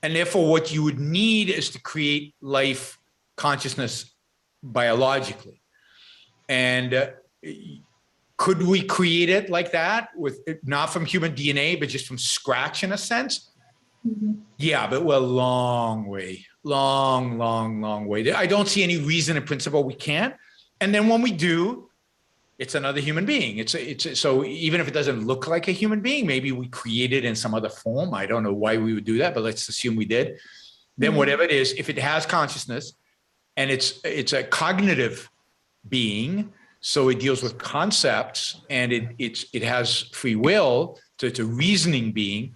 And therefore, what you would need is to create life consciousness biologically. And could we create it like that, with not from human DNA, but just from scratch in a sense? Yeah, but we're a long way, long way. I don't see any reason in principle we can't. And then when we do, it's another human being. So even if it doesn't look like a human being, maybe we created in some other form. I don't know why we would do that, but let's assume we did. Then whatever it is, if it has consciousness and it's a cognitive being, so it deals with concepts and it has free will, so it's a reasoning being,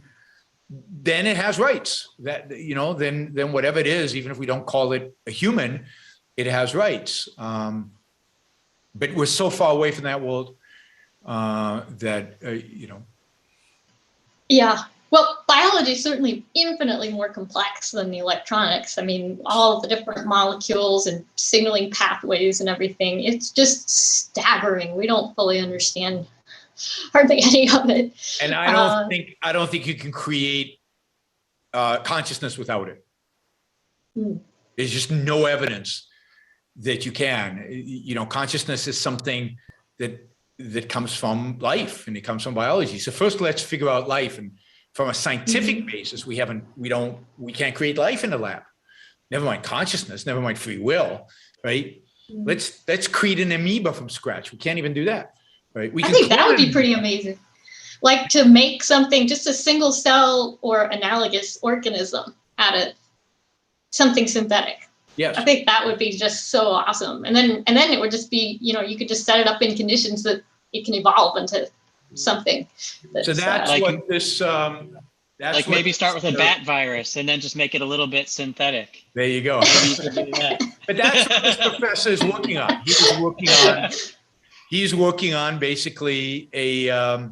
then it has rights. That, you know, then whatever it is, even if we don't call it a human, it has rights. But we're so far away from that world that, you know. Yeah. Well, biology is certainly infinitely more complex than the electronics. I mean, all of the different molecules and signaling pathways and everything. It's just staggering. We don't fully understand hardly any of it. And I don't think you can create consciousness without it. There's just no evidence that you can. You know, consciousness is something that comes from life, and it comes from biology. So first, let's figure out life, and from a scientific basis, we can't create life in the lab. Never mind consciousness, never mind free will, right? Let's create an amoeba from scratch. We can't even do that, right? I think that would be pretty amazing. Like to make something, just a single cell or analogous organism out of something synthetic. Yes. I think that would be just so awesome. And then it would just be, you know, you could just set it up in conditions that it can evolve into something. So that's what this, that's like maybe start with a bat virus and then just make it a little bit synthetic. There you go. But that's what this professor is working on. He's working on basically a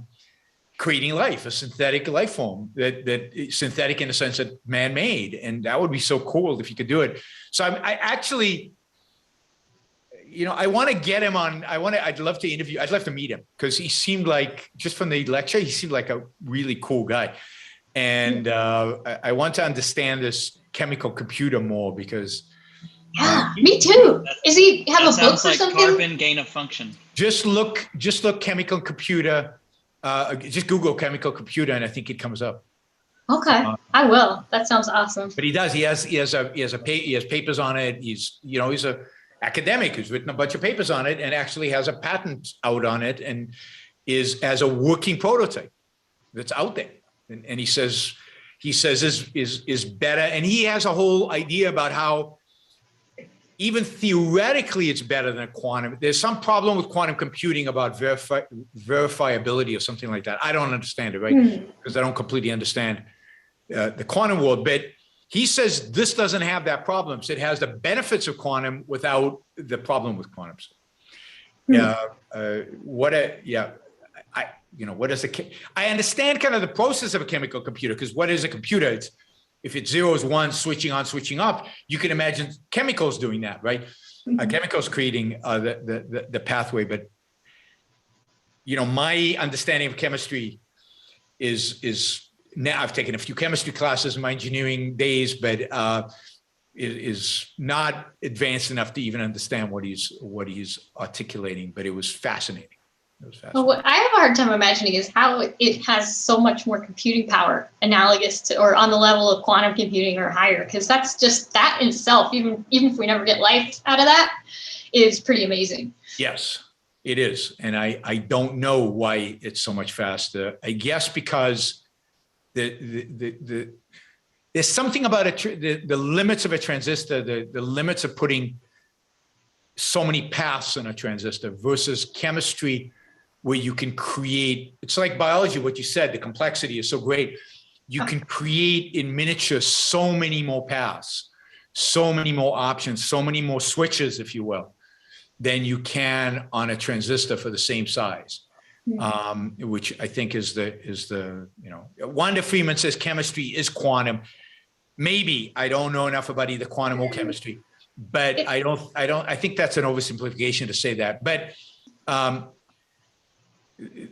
creating life, a synthetic life form that synthetic in the sense that man-made, and that would be so cool if you could do it. So I actually, you know, I want to get him on. I'd love to interview. I'd love to meet him because he seemed like, just from the lecture, he seemed like a really cool guy. And I want to understand this chemical computer more because. Yeah, me too. Is he have a book or like something? Carbon gain of function. Just look chemical computer. Just Google chemical computer, and I think it comes up. Okay, I will. That sounds awesome. But he does. He has papers on it. He's a academic who's written a bunch of papers on it and actually has a patent out on it and is as a working prototype that's out there. And he says is better. And he has a whole idea about how even theoretically it's better than quantum. There's some problem with quantum computing about verifiability or something like that. I don't understand it, right? Because I don't completely understand the quantum world. But he says this doesn't have that problem. So it has the benefits of quantum without the problem with quantums. I understand kind of the process of a chemical computer, because what is a computer? It's, if it's zeros, ones, switching on, switching off, you can imagine chemicals doing that, right? Chemicals creating the pathway. But, you know, my understanding of chemistry is now I've taken a few chemistry classes in my engineering days, but is not advanced enough to even understand what he's articulating, but it was fascinating. It was fascinating. Well, what I have a hard time imagining is how it has so much more computing power, analogous to or on the level of quantum computing or higher, because that's just that in itself, even if we never get life out of that, is pretty amazing. Yes, it is. And I don't know why it's so much faster. I guess because there's something about the limits of a transistor, the limits of putting so many paths in a transistor versus chemistry, where you can create, it's like biology, what you said, the complexity is so great. You can create in miniature so many more paths, so many more options, so many more switches, if you will, than you can on a transistor for the same size. Which I think is the Wanda Freeman says chemistry is quantum. Maybe I don't know enough about either quantum or chemistry, but I think that's an oversimplification to say that. But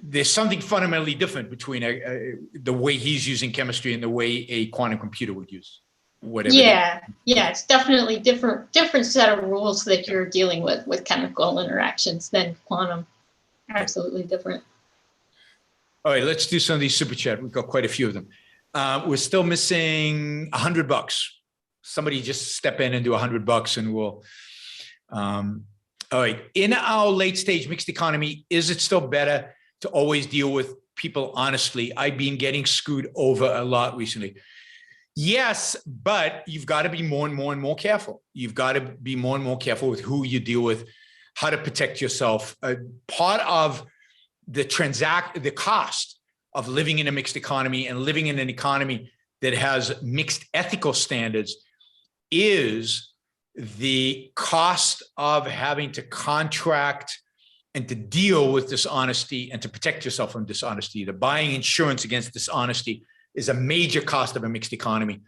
there's something fundamentally different between the way he's using chemistry and the way a quantum computer would use whatever. Yeah, it's definitely different set of rules that you're dealing with chemical interactions than quantum. Absolutely different. All right, let's do some of these super chat. We've got quite a few of them. We're still missing $100. Somebody just step in and do $100 and we'll. All right, in our late stage mixed economy, is it still better to always deal with people honestly? I've been getting screwed over a lot recently. Yes, but you've got to be more and more careful. You've got to be more and more careful with who you deal with, how to protect yourself. Part of the cost of living in a mixed economy and living in an economy that has mixed ethical standards is the cost of having to contract and to deal with dishonesty and to protect yourself from dishonesty. The buying insurance against dishonesty is a major cost of a mixed economy,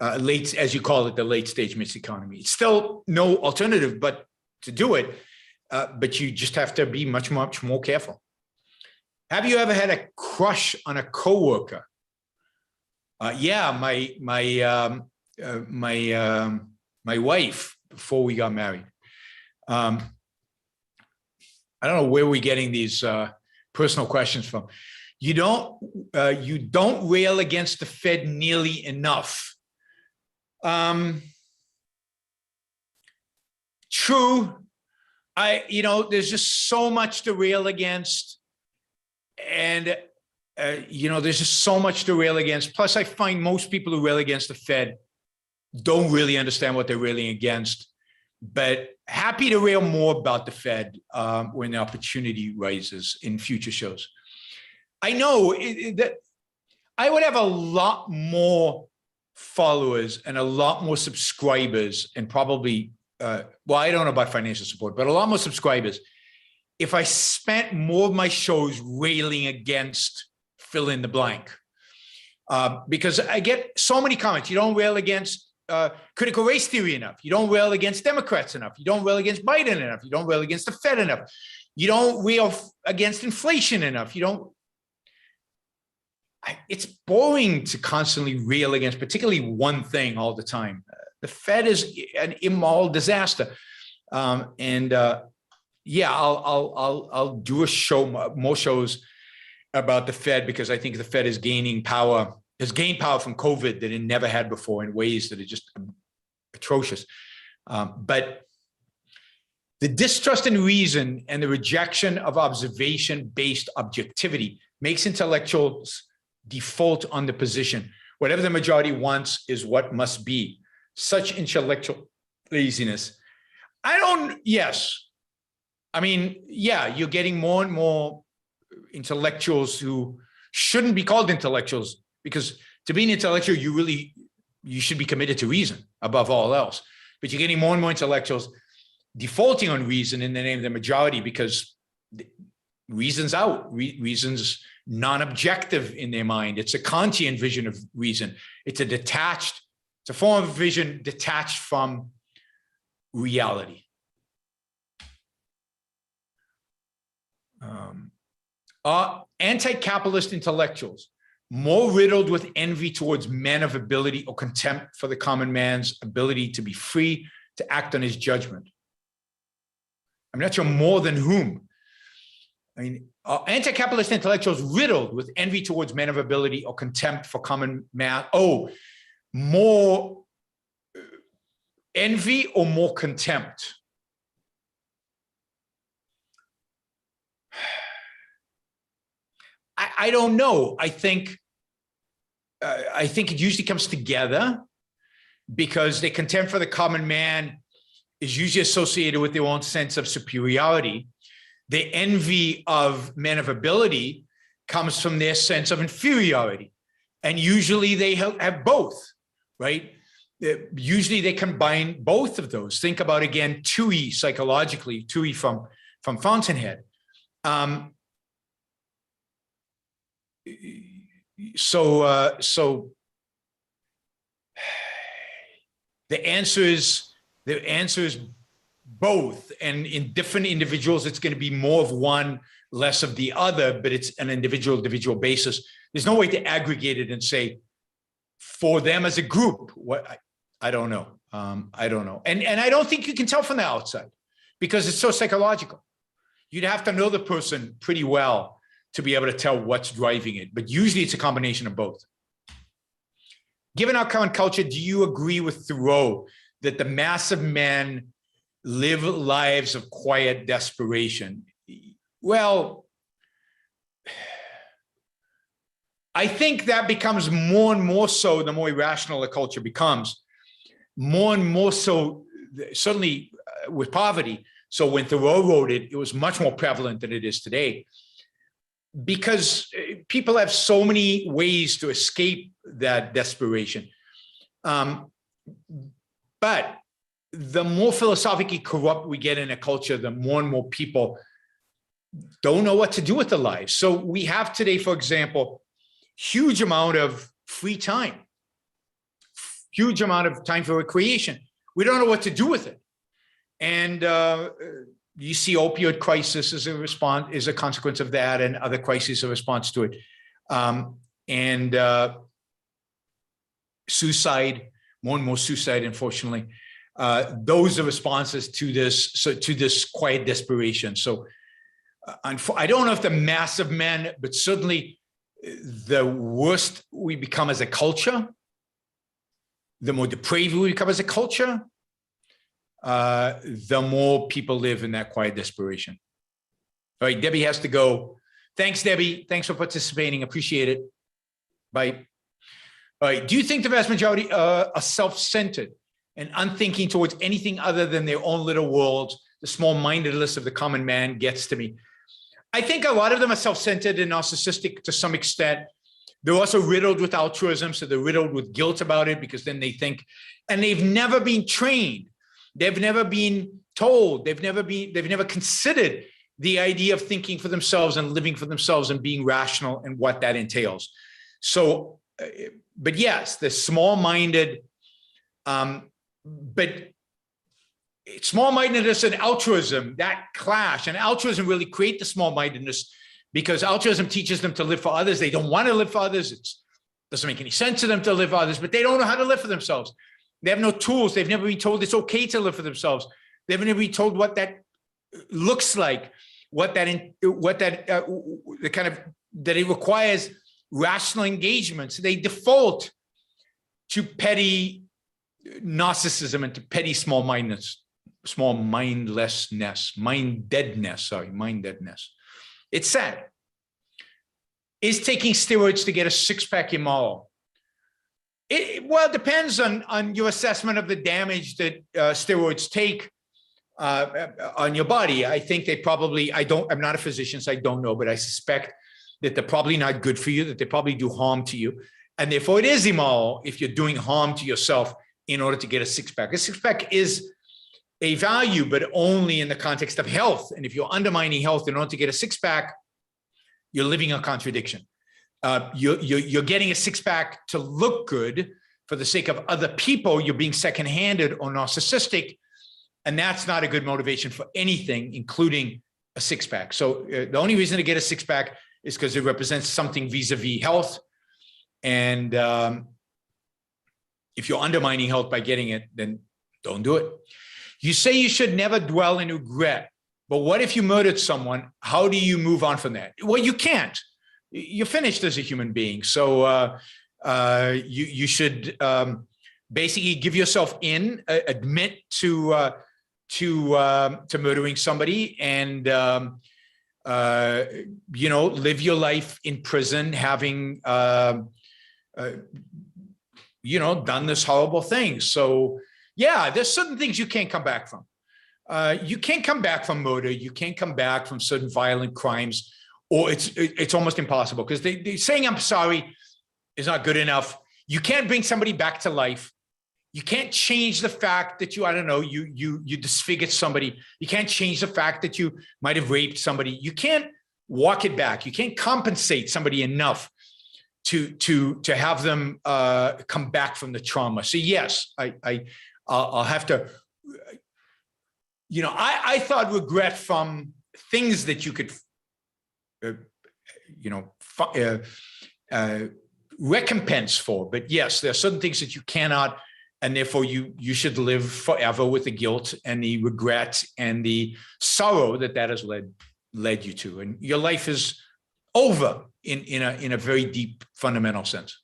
as you call it, the late stage mixed economy. It's still no alternative but to do it, but you just have to be much more careful. Have you ever had a crush on a coworker? Yeah, my wife before we got married. I don't know where we're getting these personal questions from. You don't rail against the Fed nearly enough. True. There's just so much to rail against. And, there's just so much to rail against. Plus, I find most people who rail against the Fed don't really understand what they're railing against. But happy to rail more about the Fed when the opportunity rises in future shows. I know that I would have a lot more followers and a lot more subscribers and probably, I don't know about financial support, but a lot more subscribers if I spent more of my shows railing against fill in the blank. Because I get so many comments. You don't rail against critical race theory enough. You don't rail against Democrats enough. You don't rail against Biden enough. You don't rail against the Fed enough. You don't rail against inflation enough. It's boring to constantly rail against particularly one thing all the time. The Fed is an immoral disaster. I'll do a show, more shows about the Fed because I think the Fed is gaining power, has gained power from COVID that it never had before in ways that are just atrocious. But the distrust in reason and the rejection of observation-based objectivity makes intellectuals default on the position. Whatever the majority wants is what must be. Such intellectual laziness. You're getting more and more intellectuals who shouldn't be called intellectuals, because to be an intellectual, you should be committed to reason above all else. But you're getting more and more intellectuals defaulting on reason in the name of the majority because reason's out. Reason's non-objective in their mind. It's a Kantian vision of reason. It's a form of vision detached from reality. Anti-capitalist intellectuals more riddled with envy towards men of ability or contempt for the common man's ability to be free to act on his judgment. I'm not sure more than whom. I mean, anti-capitalist intellectuals riddled with envy towards men of ability or contempt for common man. Oh, more envy or more contempt? I don't know. I think it usually comes together, because the contempt for the common man is usually associated with their own sense of superiority. The envy of men of ability comes from their sense of inferiority. And usually they have both, right? Usually they combine both of those. Think about, again, Tui psychologically, Tui from Fountainhead. So the answer is both, and in different individuals, it's going to be more of one, less of the other, but it's an individual basis. There's no way to aggregate it and say, for them as a group, what I don't know. I don't know. And I don't think you can tell from the outside, because it's so psychological. You'd have to know the person pretty well to be able to tell what's driving it. But usually it's a combination of both. Given our current culture, do you agree with Thoreau that the mass of men live lives of quiet desperation? Well, I think that becomes more and more so the more irrational the culture becomes. More and more so, certainly with poverty. So when Thoreau wrote it, it was much more prevalent than it is today, because people have so many ways to escape that desperation. But the more philosophically corrupt we get in a culture, the more and more people don't know what to do with their lives. So we have today, for example, huge amount of free time, huge amount of time for recreation. We don't know what to do with it. And you see opioid crisis as a consequence of that, and other crises a response to it. And suicide, more and more suicide, unfortunately. Those are responses to this quiet desperation. So I don't know if the mass of men, but certainly the worse we become as a culture, the more depraved we become as a culture, the more people live in that quiet desperation. All right, Debbie has to go. Thanks, Debbie. Thanks for participating. Appreciate it. Bye. All right, do you think the vast majority are self-centered and unthinking towards anything other than their own little worlds? The small-mindedness of the common man gets to me. I think a lot of them are self-centered and narcissistic to some extent. They're also riddled with altruism, so they're riddled with guilt about it, because then they think, and they've never been trained. They've never been told. They've never considered the idea of thinking for themselves and living for themselves and being rational and what that entails. So, but yes, the small-minded, but small-mindedness and altruism, that clash, and altruism really create the small-mindedness, because altruism teaches them to live for others. They don't want to live for others. It doesn't make any sense to them to live for others, but they don't know how to live for themselves. They have no tools. They've never been told it's okay to live for themselves. They've never been told what that looks like, that it requires rational engagement. So they default to petty narcissism and to petty mindedness. It's sad. Is taking steroids to get a six-pack immoral? Well, it depends on your assessment of the damage that steroids take on your body. I think they probably, I'm not a physician, so I don't know, but I suspect that they're probably not good for you, that they probably do harm to you. And therefore it is immoral if you're doing harm to yourself in order to get a six-pack. A six-pack is a value, but only in the context of health. And if you're undermining health in order to get a six-pack, you're living a contradiction. You're getting a six-pack to look good for the sake of other people. You're being second-handed or narcissistic, and that's not a good motivation for anything, including a six-pack. So the only reason to get a six-pack is because it represents something vis-a-vis health. And if you're undermining health by getting it, then don't do it. You say you should never dwell in regret, but what if you murdered someone? How do you move on from that? Well, you can't. You're finished as a human being. So you should basically give yourself in, admit to murdering somebody, and live your life in prison, having done this horrible thing. So yeah, there's certain things you can't come back from. You can't come back from murder. You can't come back from certain violent crimes, or it's almost impossible, because they saying I'm sorry is not good enough. You can't bring somebody back to life. You can't change the fact that you disfigured somebody. You can't change the fact that you might have raped somebody. You can't walk it back. You can't compensate somebody enough to have them come back from the trauma. So yes, I'll have to. I thought regret from things that you could, recompense for. But yes, there are certain things that you cannot, and therefore you should live forever with the guilt and the regret and the sorrow that has led you to, and your life is over in a very deep fundamental sense.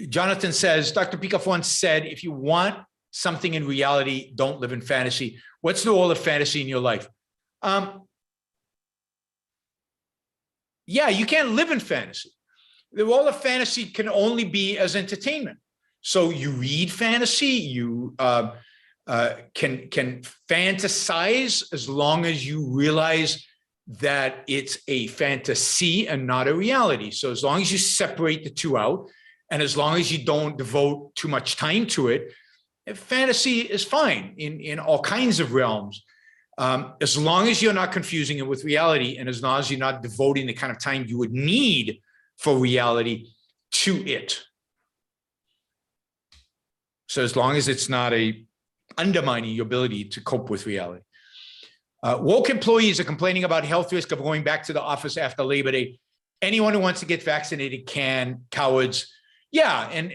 Jonathan says, Dr. Peikoff once said, if you want something in reality, don't live in fantasy. What's the role of fantasy in your life? Yeah, you can't live in fantasy. The role of fantasy can only be as entertainment. So you read fantasy, you can fantasize as long as you realize that it's a fantasy and not a reality. So as long as you separate the two out, and as long as you don't devote too much time to it, fantasy is fine in all kinds of realms. As long as you're not confusing it with reality, and as long as you're not devoting the kind of time you would need for reality to it. So as long as it's not undermining your ability to cope with reality. Woke employees are complaining about health risk of going back to the office after Labor Day. Anyone who wants to get vaccinated can. Cowards. Yeah, and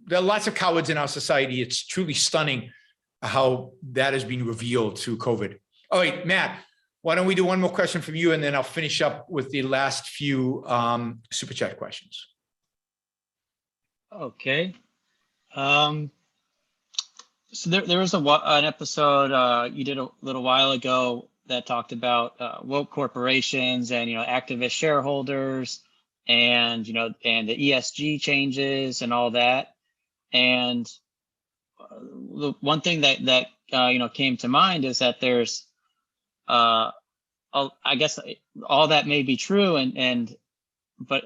there are lots of cowards in our society. It's truly stunning how that has been revealed through COVID. All right, Matt, why don't we do one more question from you, and then I'll finish up with the last few Super Chat questions. Okay. So there was an episode you did a little while ago that talked about woke corporations and activist shareholders, and and the ESG changes and all that. And the one thing that came to mind is that there's I guess all that may be true, but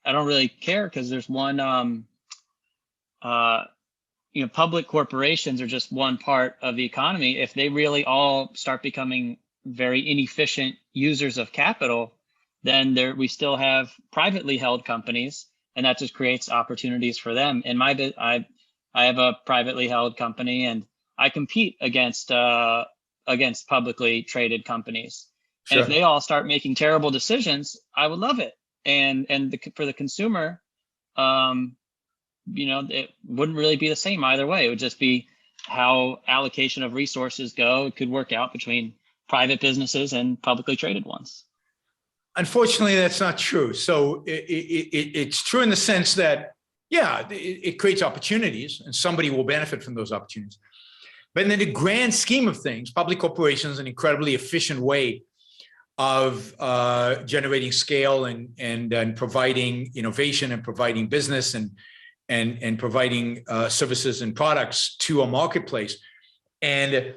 I don't really care, because there's one public corporations are just one part of the economy. If they really all start becoming very inefficient users of capital, then we still have privately held companies, and that just creates opportunities for them. In I have a privately held company, and I compete against publicly traded companies. Sure. And if they all start making terrible decisions, I would love it. And for the consumer, it wouldn't really be the same either way. It would just be how allocation of resources go. It could work out between private businesses and publicly traded ones. Unfortunately, that's not true. So it's true in the sense that, yeah, it creates opportunities, and somebody will benefit from those opportunities. But in the grand scheme of things, public corporations are an incredibly efficient way of generating scale and providing innovation and providing business and providing services and products to a marketplace. And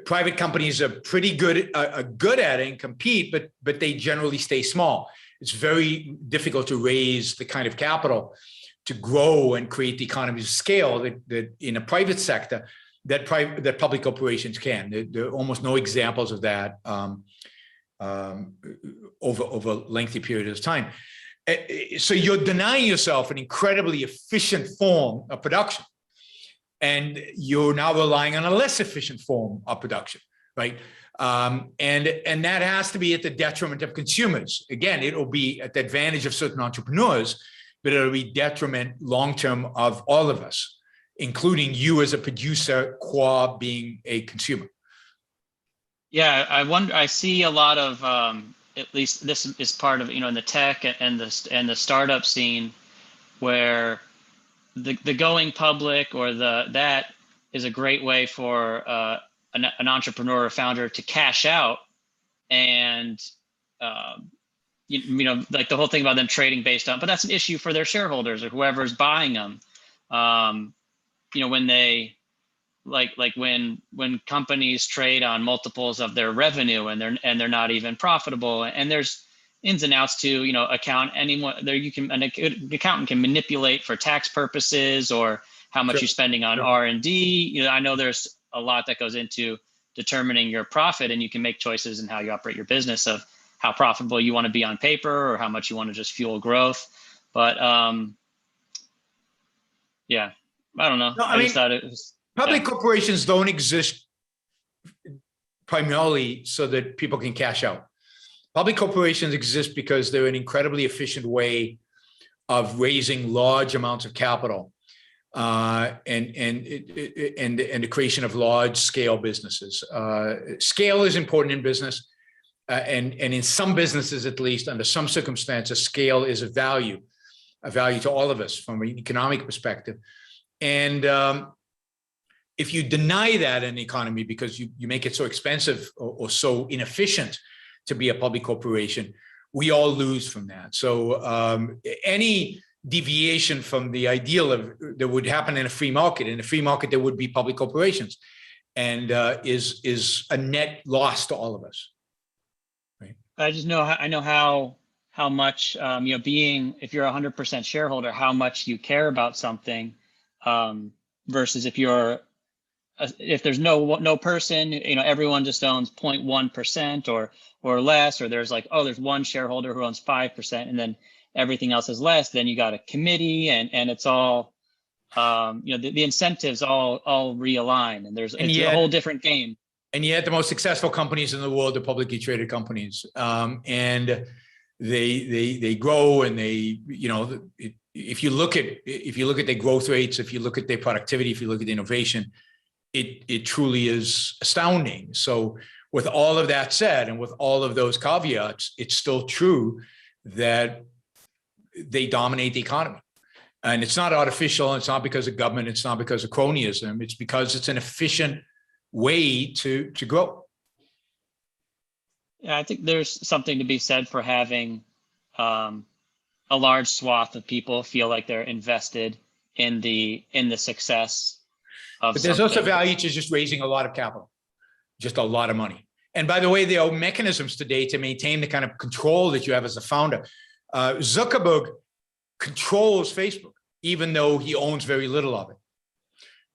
private companies are pretty good at it and compete, but they generally stay small. It's very difficult to raise the kind of capital to grow and create the economies of scale that in a private sector that public corporations can. There are almost no examples of that over a lengthy period of time. So you're denying yourself an incredibly efficient form of production, and you're now relying on a less efficient form of production, right? And that has to be at the detriment of consumers. Again, it'll be at the advantage of certain entrepreneurs, but it'll be detriment long-term of all of us, including you as a producer, qua being a consumer. Yeah, I see a lot of, at least this is part of, in the tech and the startup scene, where the going public or that is a great way for an entrepreneur or founder to cash out. And like the whole thing about them trading based on, but that's an issue for their shareholders or whoever's buying them. When they when companies trade on multiples of their revenue and they're not even profitable, and there's ins and outs to account anyone there. An accountant can manipulate for tax purposes or how much you're spending on R&D. I know there's a lot that goes into determining your profit, and you can make choices in how you operate your business of how profitable you want to be on paper or how much you want to just fuel growth. But yeah, I don't know. No, I just thought it was public corporations don't exist primarily so that people can cash out. Public corporations exist because they're an incredibly efficient way of raising large amounts of capital and the creation of large scale businesses. Scale is important in business, and in some businesses, at least under some circumstances, scale is a value to all of us from an economic perspective. And if you deny that in the economy because you make it so expensive or so inefficient to be a public corporation, we all lose from that. So any deviation from the ideal of that would happen in a free market. In a free market, there would be public corporations, and is a net loss to all of us. Right? I know how much being, if you're 100% shareholder, how much you care about something, versus if there's no person, everyone just owns 0.1% or less, or there's there's one shareholder who owns 5% and then everything else is less, then you got a committee and it's all, the incentives all realign, and it's a whole different game. And yet the most successful companies in the world are publicly traded companies. And they grow, and if you look at their growth rates, if you look at their productivity, if you look at the innovation, it truly is astounding. So with all of that said, and with all of those caveats, it's still true that they dominate the economy. And it's not artificial. It's not because of government. It's not because of cronyism. It's because it's an efficient way to grow. Yeah, I think there's something to be said for having a large swath of people feel like they're invested in the success of But there's also value to just raising a lot of capital, just a lot of money. And by the way, there are mechanisms today to maintain the kind of control that you have as a founder. Zuckerberg controls Facebook, even though he owns very little of it,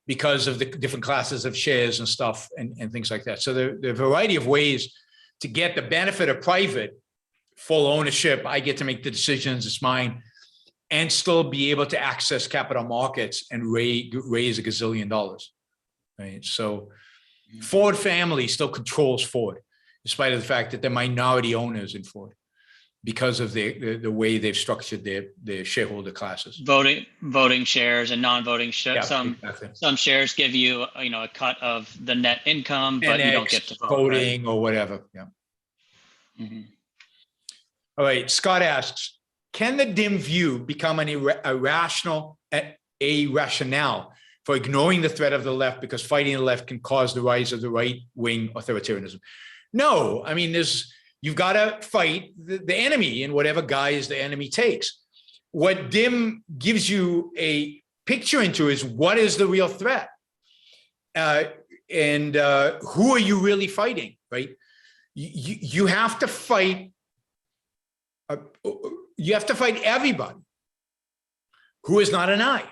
because of the different classes of shares and stuff and things like that. So there are a variety of ways to get the benefit of private, full ownership. I get to make the decisions, it's mine, and still be able to access capital markets and raise a gazillion dollars, right? So Ford family still controls Ford, despite of the fact that they're minority owners in Ford, because of the way they've structured their shareholder classes. Voting shares and non-voting shares. Yeah, exactly. Some shares give you a cut of the net income, but you don't get to vote, voting, right? Or whatever. Yeah. Mm-hmm. All right. Scott asks, can the dim view become a rationale for ignoring the threat of the left, because fighting the left can cause the rise of the right-wing authoritarianism? No, I mean, you've got to fight the enemy in whatever guise the enemy takes. What dim gives you a picture into is what is the real threat, and who are you really fighting, right? You have to fight. You have to fight everybody who is not an I.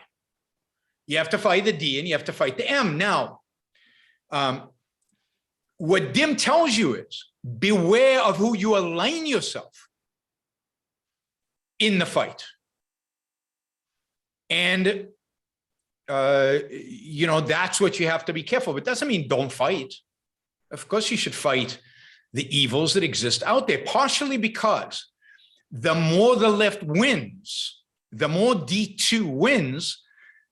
You have to fight the D and you have to fight the M. Now, what dim tells you is beware of who you align yourself in the fight. And, that's what you have to be careful. But it doesn't mean don't fight. Of course, you should fight the evils that exist out there, partially because the more the left wins, the more D2 wins,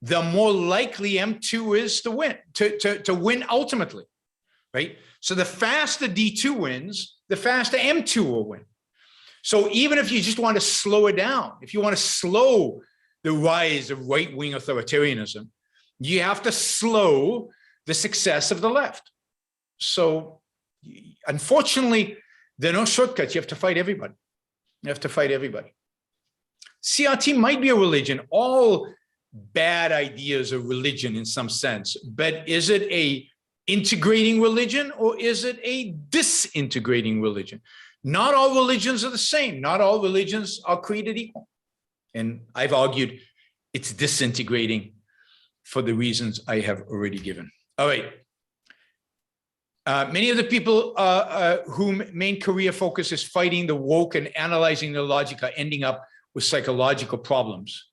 the more likely M2 is to win, to win ultimately, right? So the faster D2 wins, the faster M2 will win. So even if you just want to slow it down, if you want to slow the rise of right-wing authoritarianism, you have to slow the success of the left. So unfortunately, there are no shortcuts. You have to fight everybody. You have to fight everybody. CRT might be a religion. All bad ideas are religion in some sense, but is it a integrating religion or is it a disintegrating religion? Not all religions are the same. Not all religions are created equal. And I've argued it's disintegrating for the reasons I have already given. All right. Many of the people whom main career focus is fighting the woke and analyzing the logic are ending up with psychological problems.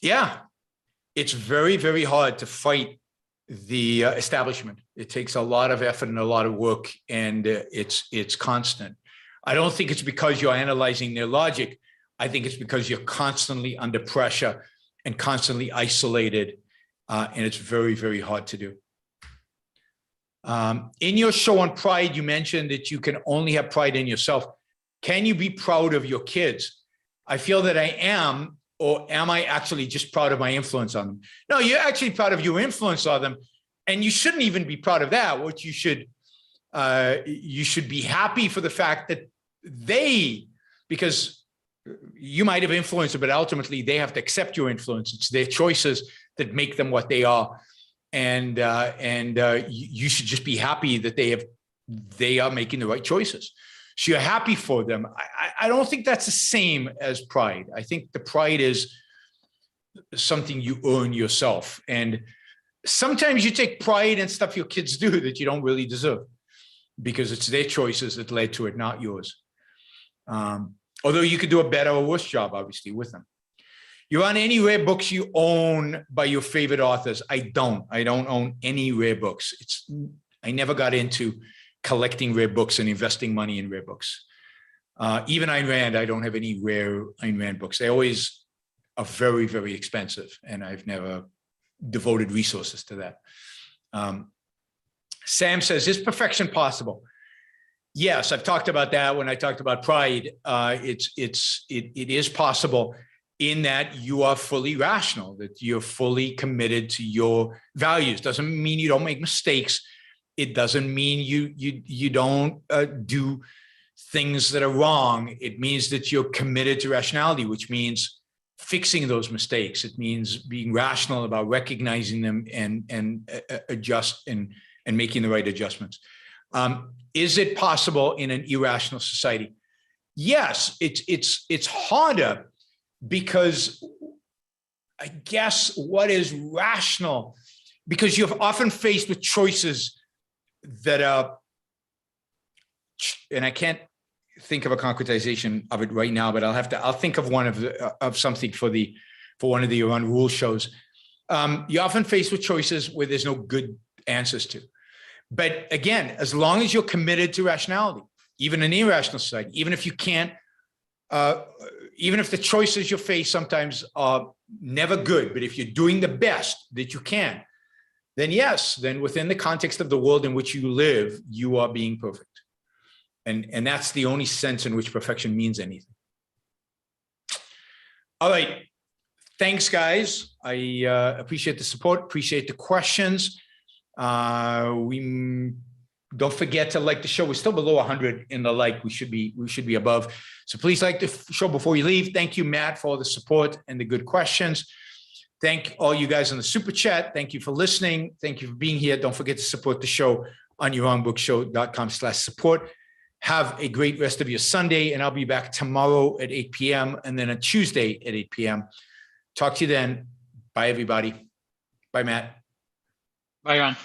Yeah, it's very, very hard to fight the establishment. It takes a lot of effort and a lot of work, and it's constant. I don't think it's because you're analyzing their logic. I think it's because you're constantly under pressure and constantly isolated, and it's very, very hard to do. In your show on pride, you mentioned that you can only have pride in yourself. Can you be proud of your kids? I feel that I am, or am I actually just proud of my influence on them? No, you're actually proud of your influence on them, and you shouldn't even be proud of that. What you should be happy for the fact that they, because you might have influenced them, but ultimately they have to accept your influence. It's their choices that make them what they are. And you should just be happy that they are making the right choices. So you're happy for them. I don't think that's the same as pride. I think the pride is something you earn yourself. And sometimes you take pride in stuff your kids do that you don't really deserve because it's their choices that led to it, not yours. Although you could do a better or worse job, obviously, with them. You're on any rare books you own by your favorite authors? I don't own any rare books. I never got into collecting rare books and investing money in rare books. Even Ayn Rand, I don't have any rare Ayn Rand books. They always are very, very expensive, and I've never devoted resources to that. Sam says, is perfection possible? Yes, I've talked about that when I talked about pride. It is possible in that you are fully rational, that you're fully committed to your values. Doesn't mean you don't make mistakes. It doesn't mean you don't do things that are wrong. It means that you're committed to rationality, which means fixing those mistakes. It means being rational about recognizing them and adjust and making the right adjustments. Is it possible in an irrational society? Yes, it's harder because I guess what is rational, because you're often faced with choices that are, and I can't think of a concretization of it right now, but I'll think of one of something for one of the Iran rule shows. You're often faced with choices where there's no good answers to. But again, as long as you're committed to rationality, even in an irrational society, even if you can't, even if the choices you face sometimes are never good, but if you're doing the best that you can, then yes, then within the context of the world in which you live, you are being perfect. And that's the only sense in which perfection means anything. All right. Thanks, guys. I appreciate the support, appreciate the questions. Don't forget to like the show. We're still below 100 in the like. We should be above. So please like the show before you leave. Thank you, Matt, for all the support and the good questions. Thank all you guys on the super chat. Thank you for listening. Thank you for being here. Don't forget to support the show on yourongbookshow.com/support. Have a great rest of your Sunday, and I'll be back tomorrow at 8 p.m. and then on Tuesday at 8 p.m. Talk to you then. Bye, everybody. Bye, Matt. Bye, Ron.